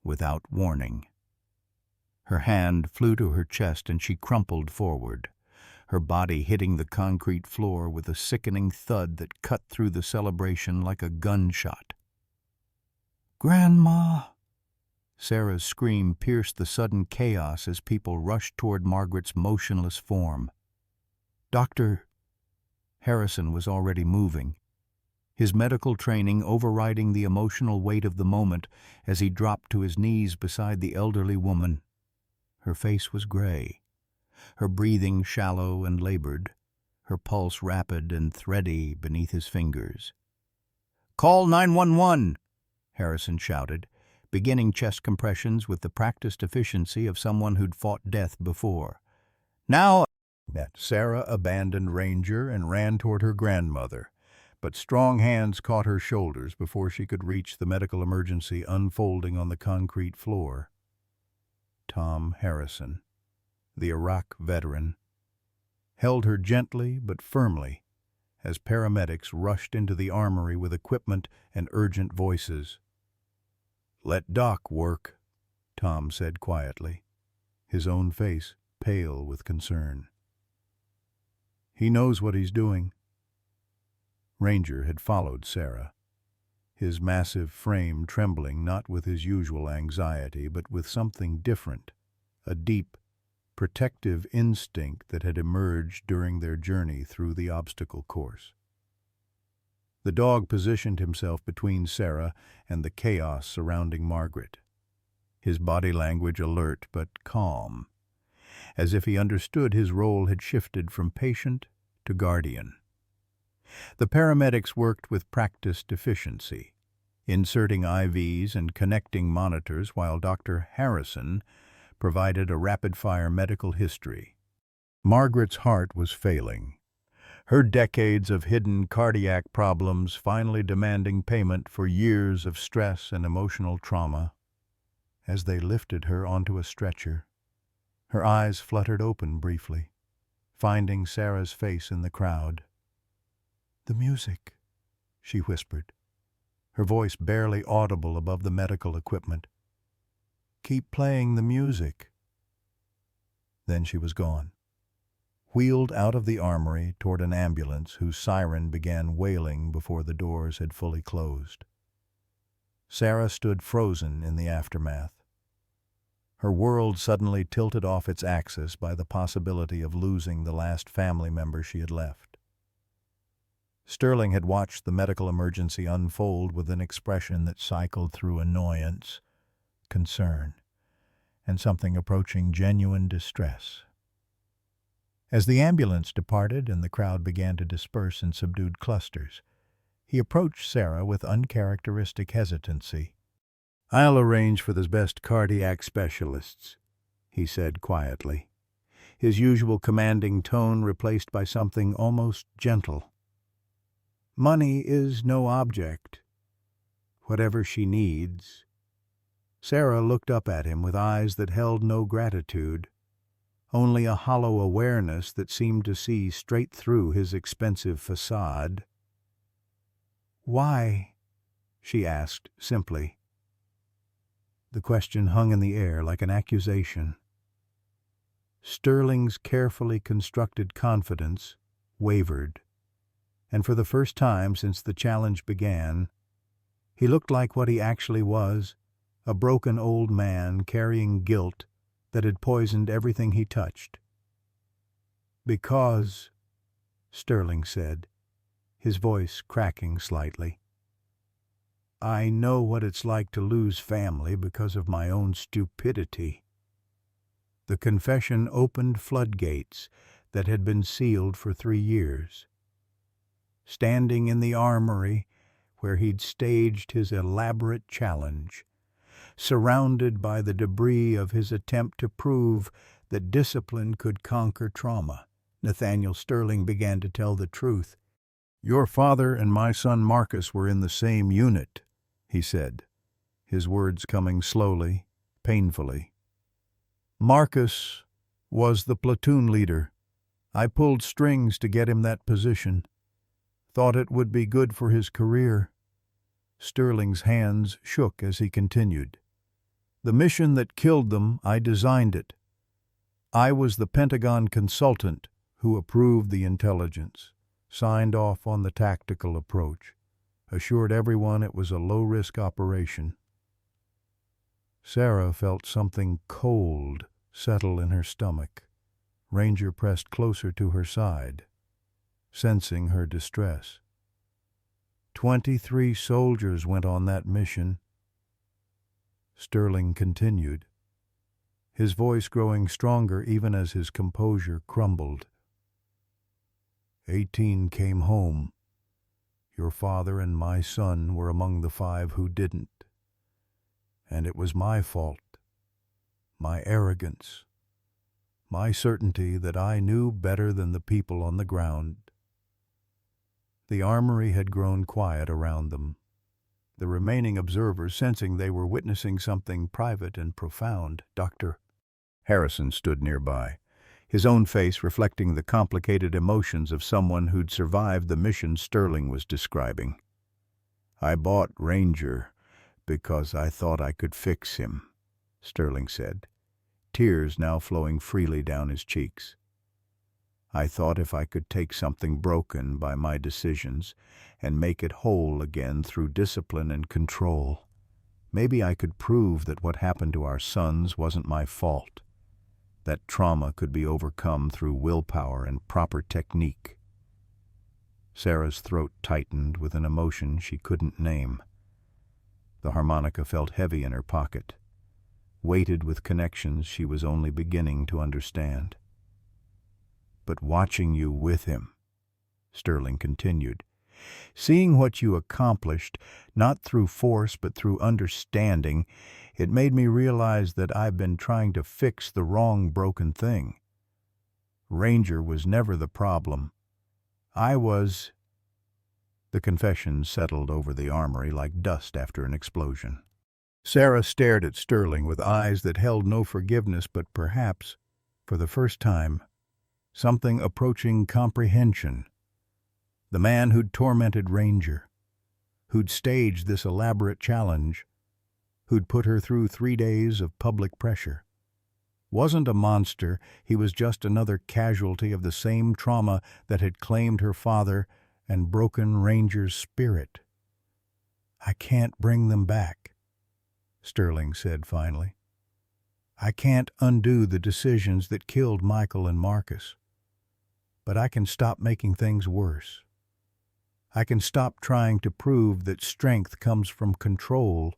without warning, her hand flew to her chest and she crumpled forward, her body hitting the concrete floor with a sickening thud that cut through the celebration like a gunshot. "Grandma!" Sarah's scream pierced the sudden chaos as people rushed toward Margaret's motionless form. Dr. Harrison was already moving, his medical training overriding the emotional weight of the moment as he dropped to his knees beside the elderly woman. Her face was gray, her breathing shallow and labored, her pulse rapid and thready beneath his fingers. "Call 911!" Harrison shouted, beginning chest compressions with the practiced efficiency of someone who'd fought death before. "Now!" Sarah abandoned Ranger and ran toward her grandmother, but strong hands caught her shoulders before she could reach the medical emergency unfolding on the concrete floor. Tom Harrison, the Iraq veteran, held her gently but firmly as paramedics rushed into the armory with equipment and urgent voices. "Let Doc work," Tom said quietly, his own face pale with concern. "He knows what he's doing." Ranger had followed Sarah, his massive frame trembling not with his usual anxiety but with something different, a deep, protective instinct that had emerged during their journey through the obstacle course. The dog positioned himself between Sarah and the chaos surrounding Margaret, his body language alert but calm, as if he understood his role had shifted from patient to guardian. The paramedics worked with practiced efficiency, inserting IVs and connecting monitors while Dr. Harrison provided a rapid-fire medical history. Margaret's heart was failing, her decades of hidden cardiac problems finally demanding payment for years of stress and emotional trauma. As they lifted her onto a stretcher, her eyes fluttered open briefly, finding Sarah's face in the crowd. "The music," she whispered, her voice barely audible above the medical equipment. "Keep playing the music." Then she was gone, wheeled out of the armory toward an ambulance whose siren began wailing before the doors had fully closed. Sarah stood frozen in the aftermath, her world suddenly tilted off its axis by the possibility of losing the last family member she had left. Sterling had watched the medical emergency unfold with an expression that cycled through annoyance, concern, and something approaching genuine distress. As the ambulance departed and the crowd began to disperse in subdued clusters, he approached Sarah with uncharacteristic hesitancy. "I'll arrange for the best cardiac specialists," he said quietly, his usual commanding tone replaced by something almost gentle. "Money is no object. Whatever she needs." Sarah looked up at him with eyes that held no gratitude, only a hollow awareness that seemed to see straight through his expensive facade. "Why?" she asked simply. The question hung in the air like an accusation. Sterling's carefully constructed confidence wavered, and for the first time since the challenge began, he looked like what he actually was, a broken old man carrying guilt that had poisoned everything he touched. "Because," Sterling said, his voice cracking slightly, "I know what it's like to lose family because of my own stupidity." The confession opened floodgates that had been sealed for 3 years. Standing in the armory where he'd staged his elaborate challenge, surrounded by the debris of his attempt to prove that discipline could conquer trauma, Nathaniel Sterling began to tell the truth. "Your father and my son Marcus were in the same unit," he said, his words coming slowly, painfully. "Marcus was the platoon leader. I pulled strings to get him that position. Thought it would be good for his career." Sterling's hands shook as he continued. "The mission that killed them, I designed it. I was the Pentagon consultant who approved the intelligence, signed off on the tactical approach, assured everyone it was a low-risk operation." Sarah felt something cold settle in her stomach. Ranger pressed closer to her side, sensing her distress. 23 soldiers went on that mission," Sterling continued, his voice growing stronger even as his composure crumbled. 18 came home. Your father and my son were among the 5 who didn't. And it was my fault, my arrogance, my certainty that I knew better than the people on the ground. The armory had grown quiet around them, the remaining observers sensing they were witnessing something private and profound. Dr. Harrison stood nearby, his own face reflecting the complicated emotions of someone who'd survived the mission Sterling was describing. "I bought Ranger because I thought I could fix him," Sterling said, tears now flowing freely down his cheeks. "I thought if I could take something broken by my decisions and make it whole again through discipline and control, maybe I could prove that what happened to our sons wasn't my fault, that trauma could be overcome through willpower and proper technique." Sarah's throat tightened with an emotion she couldn't name. The harmonica felt heavy in her pocket, weighted with connections she was only beginning to understand. "But watching you with him," Sterling continued, "seeing what you accomplished, not through force but through understanding, it made me realize that I've been trying to fix the wrong broken thing. Ranger was never the problem. I was—" The confession settled over the armory like dust after an explosion. Sarah stared at Sterling with eyes that held no forgiveness but perhaps, for the first time, something approaching comprehension. The man who'd tormented Ranger, who'd staged this elaborate challenge, who'd put her through 3 days of public pressure, wasn't a monster. He was just another casualty of the same trauma that had claimed her father and broken Ranger's spirit. "I can't bring them back," Sterling said finally. "I can't undo the decisions that killed Michael and Marcus. But I can stop making things worse. I can stop trying to prove that strength comes from control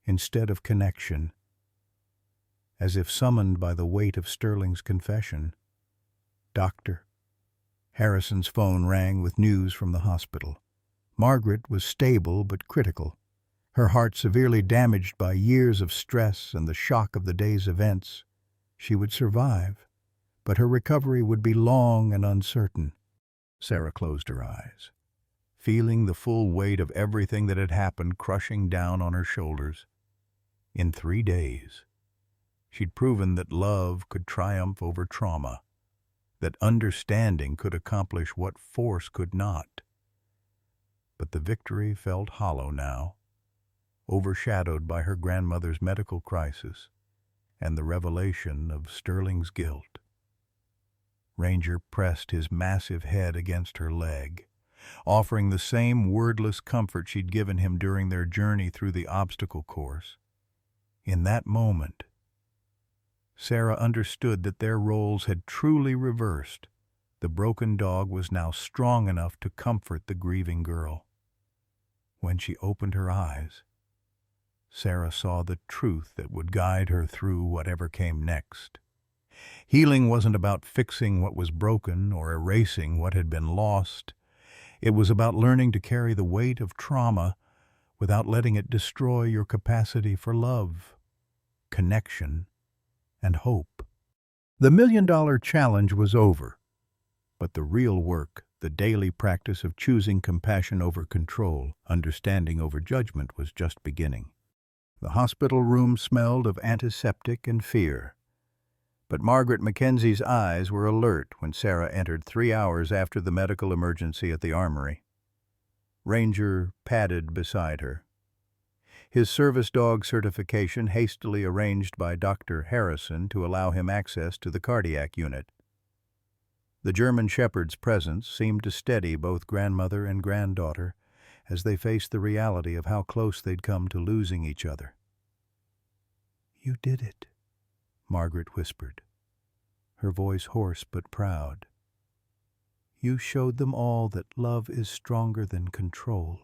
instead of connection." As if summoned by the weight of Sterling's confession, Dr. Harrison's phone rang with news from the hospital. Margaret was stable but critical, her heart severely damaged by years of stress and the shock of the day's events. She would survive, but her recovery would be long and uncertain. Sarah closed her eyes, feeling the full weight of everything that had happened crushing down on her shoulders. In 3 days, she'd proven that love could triumph over trauma, that understanding could accomplish what force could not. But the victory felt hollow now, overshadowed by her grandmother's medical crisis and the revelation of Sterling's guilt. Ranger pressed his massive head against her leg, offering the same wordless comfort she'd given him during their journey through the obstacle course. In that moment, Sarah understood that their roles had truly reversed. The broken dog was now strong enough to comfort the grieving girl. When she opened her eyes, Sarah saw the truth that would guide her through whatever came next. Healing wasn't about fixing what was broken or erasing what had been lost. It was about learning to carry the weight of trauma without letting it destroy your capacity for love, connection, and hope. The $1,000,000 challenge was over, but the real work, the daily practice of choosing compassion over control, understanding over judgment, was just beginning. The hospital room smelled of antiseptic and fear, but Margaret Mackenzie's eyes were alert when Sarah entered 3 hours after the medical emergency at the armory. Ranger padded beside her, his service dog certification hastily arranged by Dr. Harrison to allow him access to the cardiac unit. The German shepherd's presence seemed to steady both grandmother and granddaughter as they faced the reality of how close they'd come to losing each other. "You did it," Margaret whispered, her voice hoarse but proud. "You showed them all that love is stronger than control."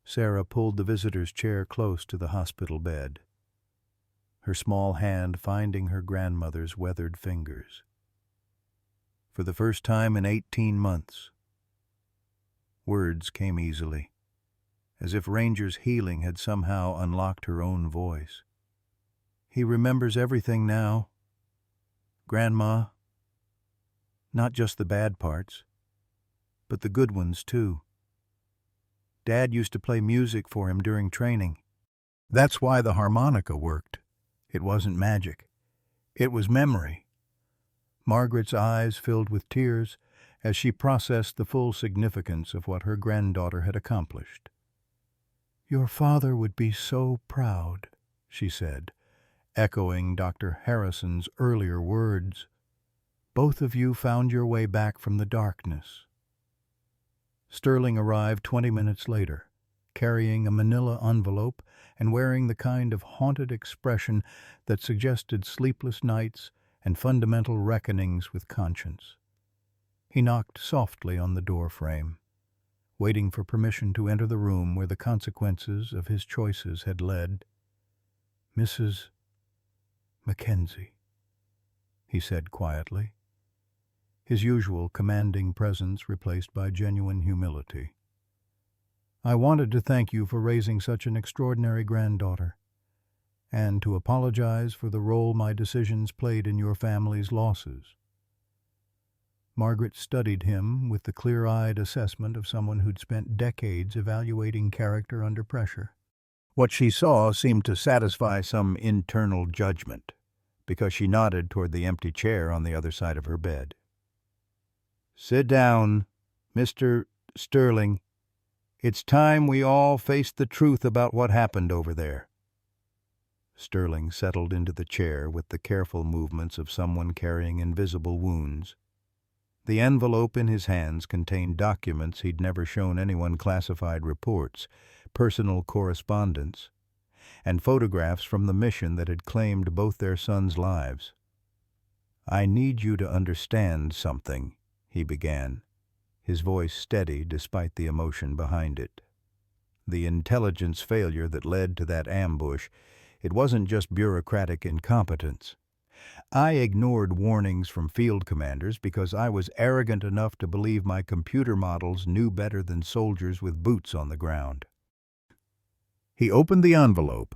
Sarah pulled the visitor's chair close to the hospital bed, her small hand finding her grandmother's weathered fingers. For the first time in 18 months, words came easily, as if Ranger's healing had somehow unlocked her own voice. "He remembers everything now, Grandma. Not just the bad parts. but the good ones too. Dad used to play music for him during training. That's why the harmonica worked. It wasn't magic. It was memory. Margaret's eyes filled with tears as she processed the full significance of what her granddaughter had accomplished. "Your father would be so proud," she said, echoing Dr. Harrison's earlier words. "Both of you found your way back from the darkness." Sterling arrived 20 minutes later, carrying a manila envelope and wearing the kind of haunted expression that suggested sleepless nights and fundamental reckonings with conscience. He knocked softly on the door frame, waiting for permission to enter the room where the consequences of his choices had led. "Mrs. Mackenzie," he said quietly, his usual commanding presence replaced by genuine humility. "I wanted to thank you for raising such an extraordinary granddaughter, and to apologize for the role my decisions played in your family's losses." Margaret studied him with the clear-eyed assessment of someone who'd spent decades evaluating character under pressure. What she saw seemed to satisfy some internal judgment, because she nodded toward the empty chair on the other side of her bed. "Sit down, Mr. Sterling. It's time we all faced the truth about what happened over there." Sterling settled into the chair with the careful movements of someone carrying invisible wounds. The envelope in his hands contained documents he'd never shown anyone, classified reports, personal correspondence, and photographs from the mission that had claimed both their sons' lives. "I need you to understand something," he began, his voice steady despite the emotion behind it. "The intelligence failure that led to that ambush, it wasn't just bureaucratic incompetence. I ignored warnings from field commanders because I was arrogant enough to believe my computer models knew better than soldiers with boots on the ground." He opened the envelope,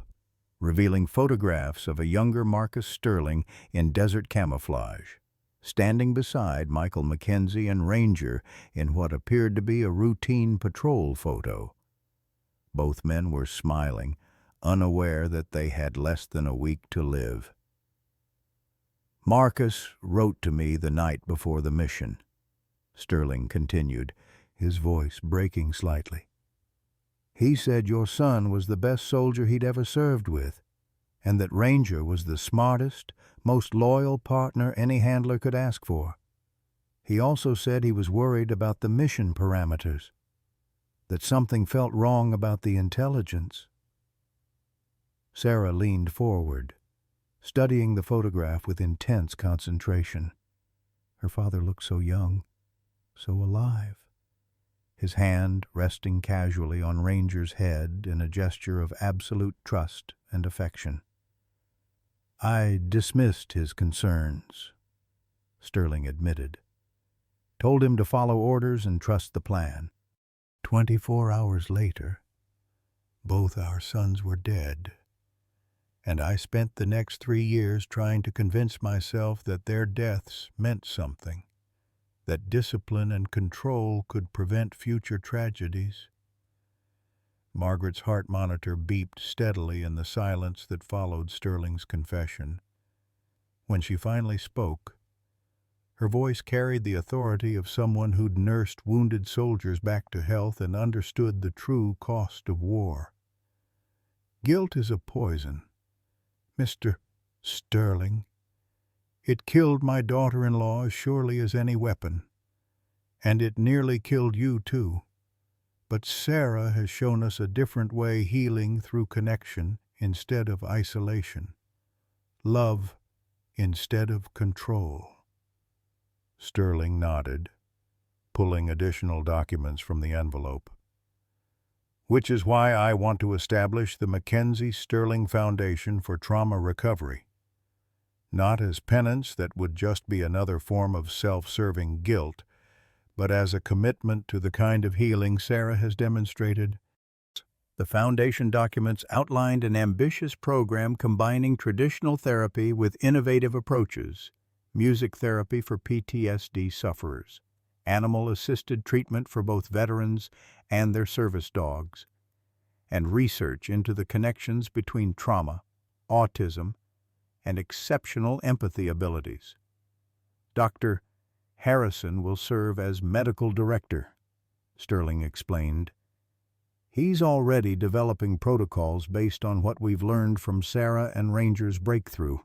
revealing photographs of a younger Marcus Sterling in desert camouflage, standing beside Michael Mackenzie and Ranger in what appeared to be a routine patrol photo. Both men were smiling, unaware that they had less than a week to live. "Marcus wrote to me the night before the mission," Sterling continued, his voice breaking slightly. "He said your son was the best soldier he'd ever served with, and that Ranger was the smartest, most loyal partner any handler could ask for. He also said he was worried about the mission parameters, that something felt wrong about the intelligence." Sarah leaned forward, studying the photograph with intense concentration. Her father looked so young, so alive, his hand resting casually on Ranger's head in a gesture of absolute trust and affection. "I dismissed his concerns," Sterling admitted. "Told him to follow orders and trust the plan." 24 hours later, both our sons were dead, and I spent the next 3 years trying to convince myself that their deaths meant something, that discipline and control could prevent future tragedies. Margaret's heart monitor beeped steadily in the silence that followed Sterling's confession. When she finally spoke, her voice carried the authority of someone who'd nursed wounded soldiers back to health and understood the true cost of war. "Guilt is a poison, Mr. Sterling. It killed my daughter-in-law as surely as any weapon, and it nearly killed you too. But Sarah has shown us a different way, healing through connection instead of isolation, love instead of control." Sterling nodded, pulling additional documents from the envelope. "Which is why I want to establish the Mackenzie Sterling Foundation for Trauma Recovery. Not as penance that would just be another form of self-serving guilt, but as a commitment to the kind of healing Sarah has demonstrated." The foundation documents outlined an ambitious program combining traditional therapy with innovative approaches, music therapy for PTSD sufferers, animal-assisted treatment for both veterans and their service dogs, and research into the connections between trauma, autism, and exceptional empathy abilities. Dr. Harrison will serve as medical director, Sterling explained. He's already developing protocols based on what we've learned from Sarah and Ranger's breakthrough.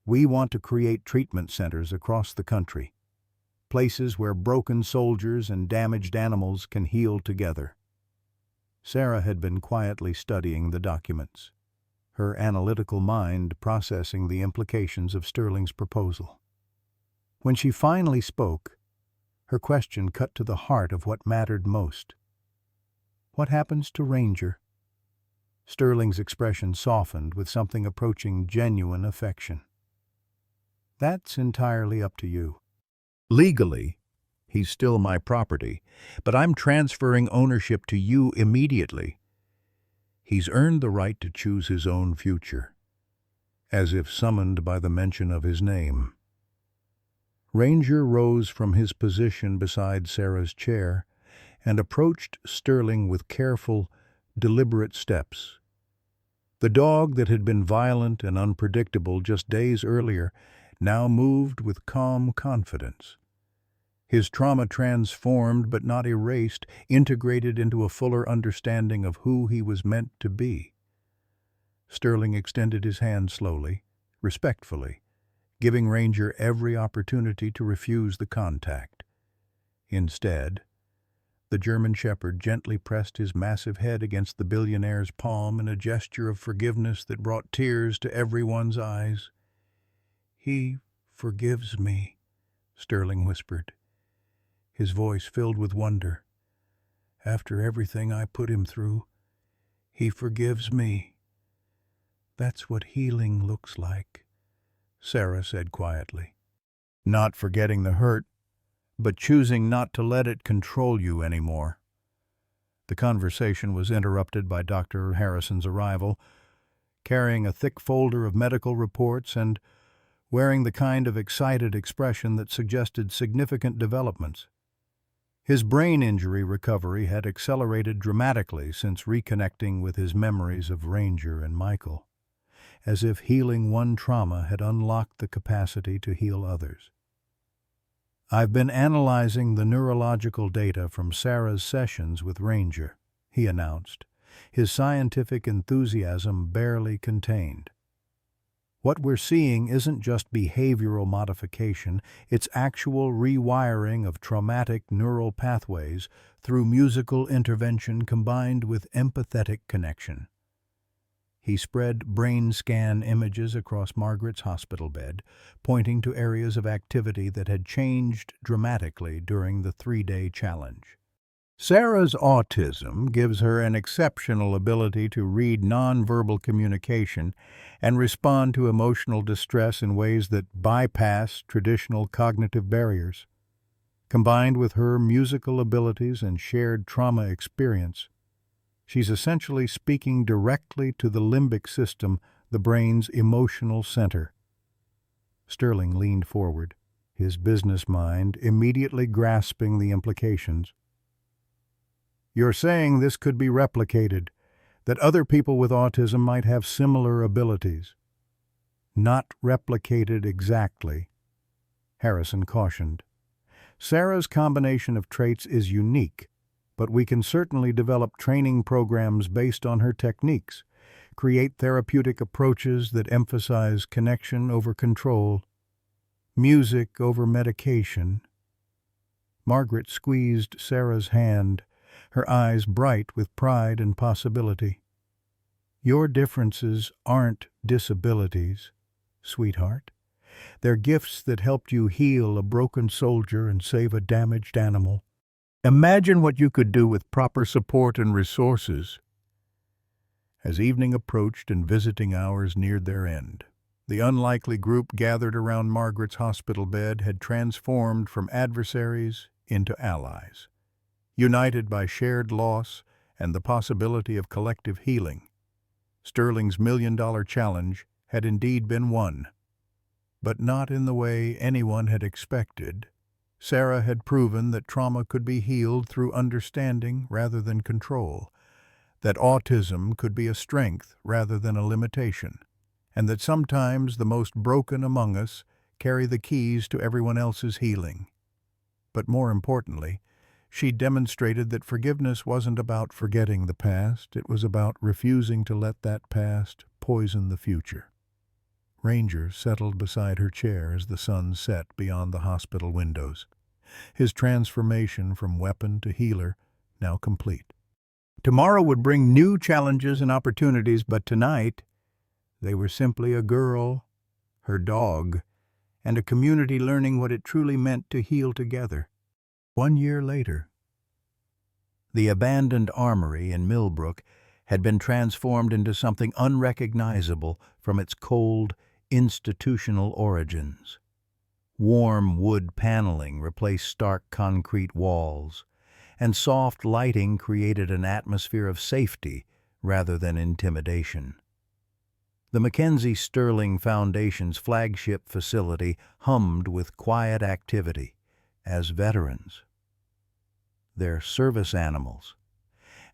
We want to create treatment centers across the country, places where broken soldiers and damaged animals can heal together. Sarah had been quietly studying the documents, her analytical mind processing the implications of Sterling's proposal. When she finally spoke, her question cut to the heart of what mattered most. What happens to Ranger? Sterling's expression softened with something approaching genuine affection. That's entirely up to you. Legally, he's still my property, but I'm transferring ownership to you immediately. He's earned the right to choose his own future, as if summoned by the mention of his name. Ranger rose from his position beside Sarah's chair and approached Sterling with careful, deliberate steps. The dog that had been violent and unpredictable just days earlier now moved with calm confidence. His trauma transformed but not erased, integrated into a fuller understanding of who he was meant to be. Sterling extended his hand slowly, respectfully, giving Ranger every opportunity to refuse the contact. Instead, the German shepherd gently pressed his massive head against the billionaire's palm in a gesture of forgiveness that brought tears to everyone's eyes. "He forgives me," Sterling whispered, his voice filled with wonder. "After everything I put him through, he forgives me." "That's what healing looks like," Sarah said quietly. "Not forgetting the hurt, but choosing not to let it control you anymore." The conversation was interrupted by Dr. Harrison's arrival, carrying a thick folder of medical reports and wearing the kind of excited expression that suggested significant developments. His brain injury recovery had accelerated dramatically since reconnecting with his memories of Ranger and Michael, as if healing one trauma had unlocked the capacity to heal others. "I've been analyzing the neurological data from Sarah's sessions with Ranger," he announced, his scientific enthusiasm barely contained. "What we're seeing isn't just behavioral modification, it's actual rewiring of traumatic neural pathways through musical intervention combined with empathetic connection." He spread brain scan images across Margaret's hospital bed, pointing to areas of activity that had changed dramatically during the 3-day challenge. Sarah's autism gives her an exceptional ability to read nonverbal communication and respond to emotional distress in ways that bypass traditional cognitive barriers. Combined with her musical abilities and shared trauma experience, she's essentially speaking directly to the limbic system, the brain's emotional center. Sterling leaned forward, his business mind immediately grasping the implications. "You're saying this could be replicated, that other people with autism might have similar abilities?" "Not replicated exactly," Harrison cautioned. "Sarah's combination of traits is unique, but we can certainly develop training programs based on her techniques, create therapeutic approaches that emphasize connection over control, music over medication." Margaret squeezed Sarah's hand, her eyes bright with pride and possibility. "Your differences aren't disabilities, sweetheart. They're gifts that helped you heal a broken soldier and save a damaged animal. Imagine what you could do with proper support and resources." As evening approached and visiting hours neared their end, the unlikely group gathered around Margaret's hospital bed had transformed from adversaries into allies. United by shared loss and the possibility of collective healing, Sterling's million-dollar challenge had indeed been won, but not in the way anyone had expected. Sarah had proven that trauma could be healed through understanding rather than control, that autism could be a strength rather than a limitation, and that sometimes the most broken among us carry the keys to everyone else's healing. But more importantly, she demonstrated that forgiveness wasn't about forgetting the past, it was about refusing to let that past poison the future. Ranger settled beside her chair as the sun set beyond the hospital windows, his transformation from weapon to healer now complete. Tomorrow would bring new challenges and opportunities, but tonight they were simply a girl, her dog, and a community learning what it truly meant to heal together. 1 year later, the abandoned armory in Millbrook had been transformed into something unrecognizable from its cold, institutional origins. Warm wood paneling replaced stark concrete walls, and soft lighting created an atmosphere of safety rather than intimidation. The Mackenzie Sterling Foundation's flagship facility hummed with quiet activity as veterans, their service animals,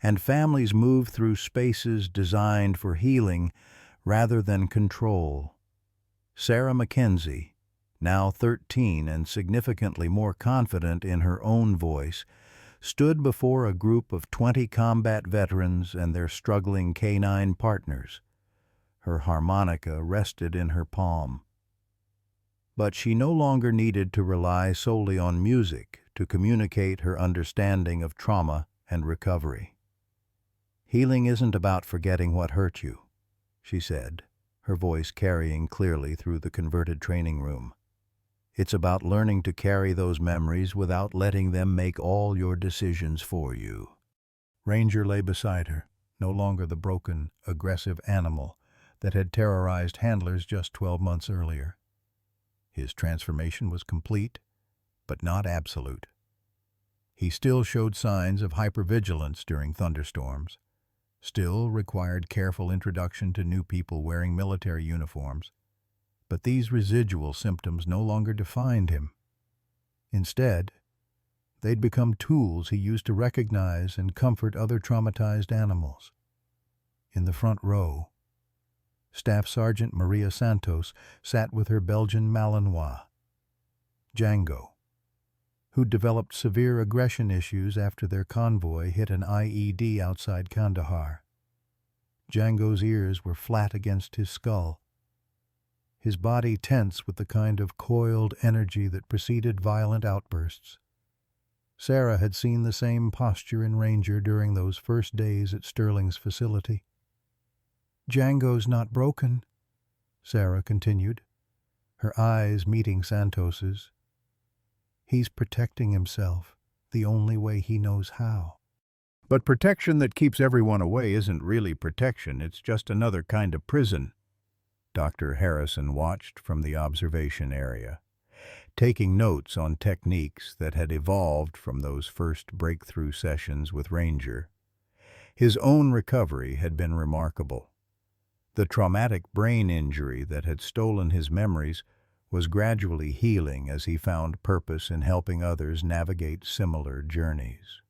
and families moved through spaces designed for healing rather than control. Sarah Mackenzie, now 13 and significantly more confident in her own voice, stood before a group of 20 combat veterans and their struggling canine partners. Her harmonica rested in her palm. But she no longer needed to rely solely on music to communicate her understanding of trauma and recovery. "Healing isn't about forgetting what hurt you," she said, her voice carrying clearly through the converted training room. "It's about learning to carry those memories without letting them make all your decisions for you." Ranger lay beside her, no longer the broken, aggressive animal that had terrorized handlers just 12 months earlier. His transformation was complete, but not absolute. He still showed signs of hypervigilance during thunderstorms, still required careful introduction to new people wearing military uniforms, but these residual symptoms no longer defined him. Instead, they'd become tools he used to recognize and comfort other traumatized animals. In the front row, Staff Sergeant Maria Santos sat with her Belgian Malinois, Django, who'd developed severe aggression issues after their convoy hit an IED outside Kandahar. Django's ears were flat against his skull, his body tense with the kind of coiled energy that preceded violent outbursts. Sarah had seen the same posture in Ranger during those first days at Sterling's facility. "Django's not broken," Sarah continued, her eyes meeting Santos's. "He's protecting himself the only way he knows how." "But protection that keeps everyone away isn't really protection, it's just another kind of prison." Dr. Harrison watched from the observation area, taking notes on techniques that had evolved from those first breakthrough sessions with Ranger. His own recovery had been remarkable. The traumatic brain injury that had stolen his memories was gradually healing as he found purpose in helping others navigate similar journeys.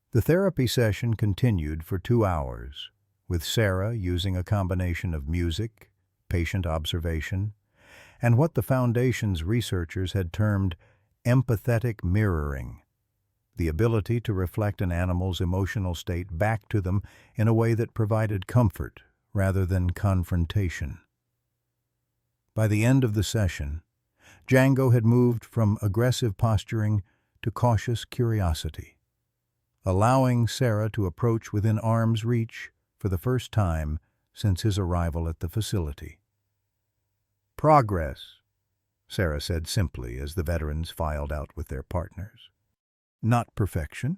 The therapy session continued for 2 hours, with Sarah using a combination of music, patient observation, and what the Foundation's researchers had termed empathetic mirroring, the ability to reflect an animal's emotional state back to them in a way that provided comfort rather than confrontation. By the end of the session, Django had moved from aggressive posturing to cautious curiosity, allowing Sarah to approach within arm's reach for the first time since his arrival at the facility. "Progress," Sarah said simply as the veterans filed out with their partners. "Not perfection,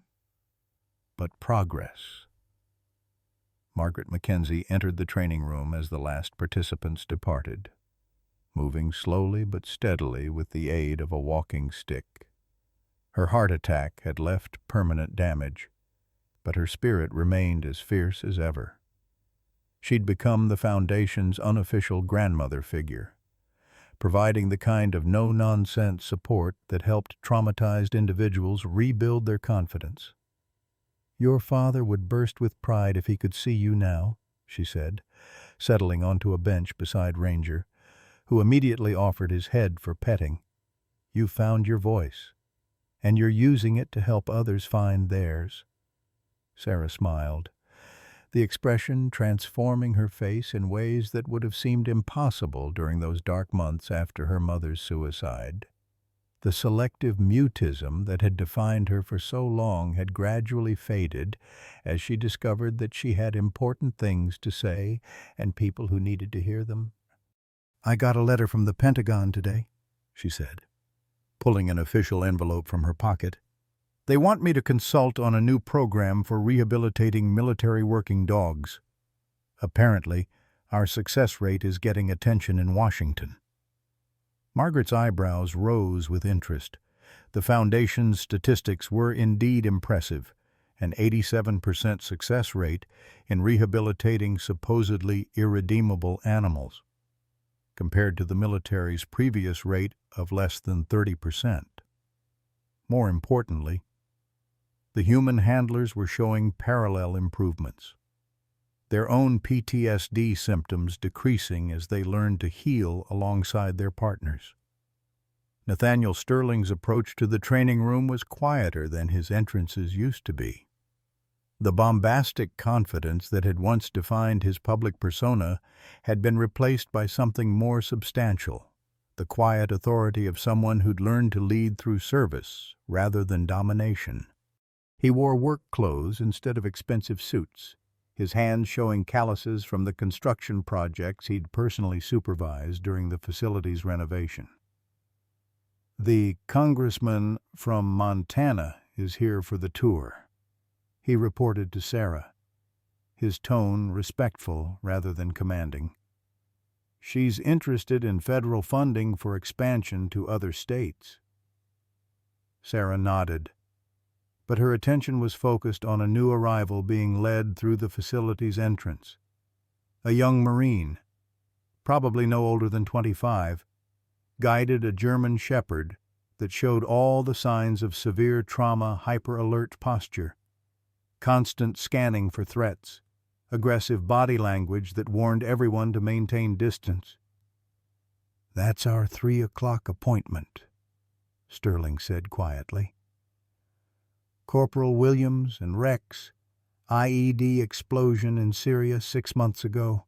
but progress." Margaret Mackenzie entered the training room as the last participants departed, moving slowly but steadily with the aid of a walking stick. Her heart attack had left permanent damage, but her spirit remained as fierce as ever. She'd become the Foundation's unofficial grandmother figure, providing the kind of no-nonsense support that helped traumatized individuals rebuild their confidence. "Your father would burst with pride if he could see you now," she said, settling onto a bench beside Ranger, who immediately offered his head for petting. "You've found your voice, and you're using it to help others find theirs." Sarah smiled, the expression transforming her face in ways that would have seemed impossible during those dark months after her mother's suicide. The selective mutism that had defined her for so long had gradually faded as she discovered that she had important things to say and people who needed to hear them. "I got a letter from the Pentagon today," she said, pulling an official envelope from her pocket. "They want me to consult on a new program for rehabilitating military working dogs. Apparently, our success rate is getting attention in Washington." Margaret's eyebrows rose with interest. The Foundation's statistics were indeed impressive, an 87% success rate in rehabilitating supposedly irredeemable animals, compared to the military's previous rate of less than 30%. More importantly, the human handlers were showing parallel improvements, their own PTSD symptoms decreasing as they learned to heal alongside their partners. Nathaniel Sterling's approach to the training room was quieter than his entrances used to be. The bombastic confidence that had once defined his public persona had been replaced by something more substantial, the quiet authority of someone who'd learned to lead through service rather than domination. He wore work clothes instead of expensive suits, his hands showing calluses from the construction projects he'd personally supervised during the facility's renovation. "The congressman from Montana is here for the tour," he reported to Sarah, his tone respectful rather than commanding. "She's interested in federal funding for expansion to other states." Sarah nodded, but her attention was focused on a new arrival being led through the facility's entrance. A young Marine, probably no older than 25, guided a German Shepherd that showed all the signs of severe trauma, hyper-alert posture, constant scanning for threats, aggressive body language that warned everyone to maintain distance. "That's our 3 o'clock appointment," Sterling said quietly. "Corporal Williams and Rex, IED explosion in Syria 6 months ago.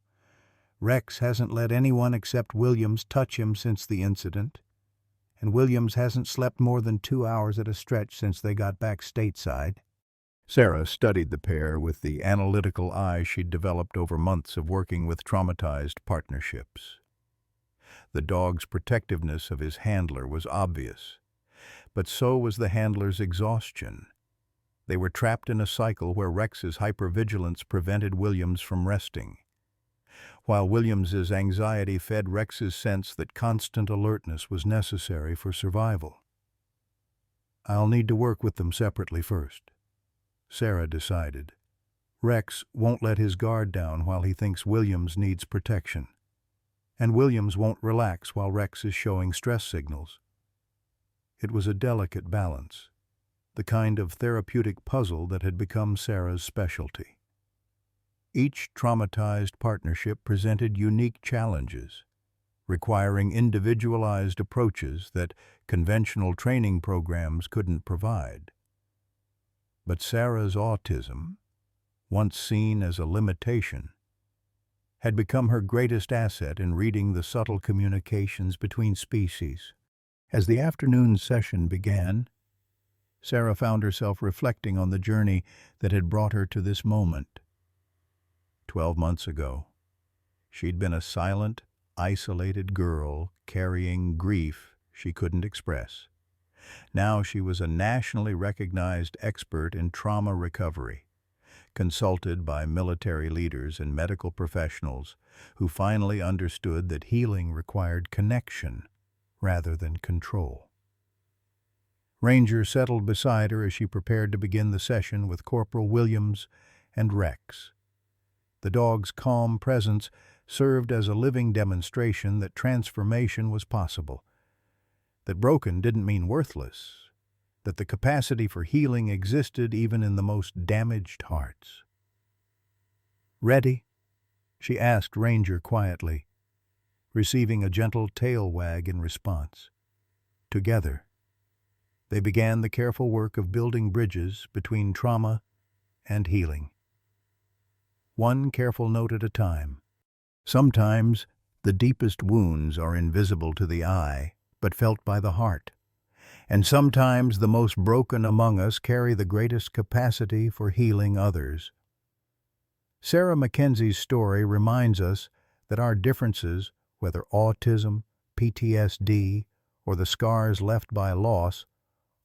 Rex hasn't let anyone except Williams touch him since the incident, and Williams hasn't slept more than 2 hours at a stretch since they got back stateside." Sarah studied the pair with the analytical eye she'd developed over months of working with traumatized partnerships. The dog's protectiveness of his handler was obvious, but so was the handler's exhaustion. They were trapped in a cycle where Rex's hypervigilance prevented Williams from resting, while Williams's anxiety fed Rex's sense that constant alertness was necessary for survival. "I'll need to work with them separately first," Sarah decided. "Rex won't let his guard down while he thinks Williams needs protection, and Williams won't relax while Rex is showing stress signals." It was a delicate balance, the kind of therapeutic puzzle that had become Sarah's specialty. Each traumatized partnership presented unique challenges, requiring individualized approaches that conventional training programs couldn't provide. But Sarah's autism, once seen as a limitation, had become her greatest asset in reading the subtle communications between species. As the afternoon session began, Sarah found herself reflecting on the journey that had brought her to this moment. 12 months ago, she'd been a silent, isolated girl carrying grief she couldn't express. Now she was a nationally recognized expert in trauma recovery, consulted by military leaders and medical professionals who finally understood that healing required connection rather than control. Ranger settled beside her as she prepared to begin the session with Corporal Williams and Rex. The dog's calm presence served as a living demonstration that transformation was possible, that broken didn't mean worthless, that the capacity for healing existed even in the most damaged hearts. "Ready?" she asked Ranger quietly, receiving a gentle tail wag in response. Together, they began the careful work of building bridges between trauma and healing. One careful note at a time. Sometimes the deepest wounds are invisible to the eye, but felt by the heart. And sometimes the most broken among us carry the greatest capacity for healing others. Sarah Mackenzie's story reminds us that our differences, whether autism, PTSD, or the scars left by loss,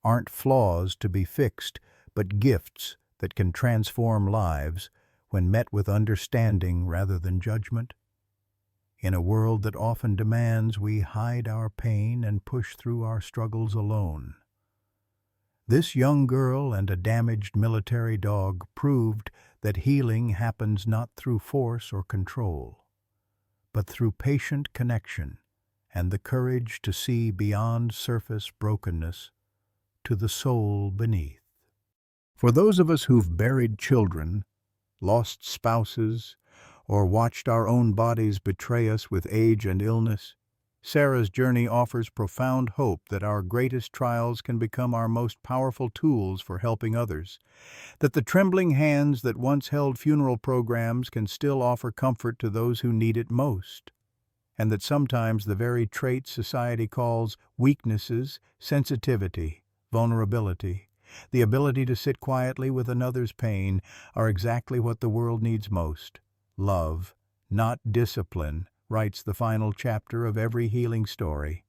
aren't flaws to be fixed, but gifts that can transform lives when met with understanding rather than judgment. In a world that often demands we hide our pain and push through our struggles alone, this young girl and a damaged military dog proved that healing happens not through force or control, but through patient connection and the courage to see beyond surface brokenness to the soul beneath. For those of us who've buried children, lost spouses, or watched our own bodies betray us with age and illness, Sarah's journey offers profound hope that our greatest trials can become our most powerful tools for helping others, that the trembling hands that once held funeral programs can still offer comfort to those who need it most, and that sometimes the very traits society calls weaknesses, sensitivity, vulnerability, the ability to sit quietly with another's pain, are exactly what the world needs most. Love, not discipline, writes the final chapter of every healing story.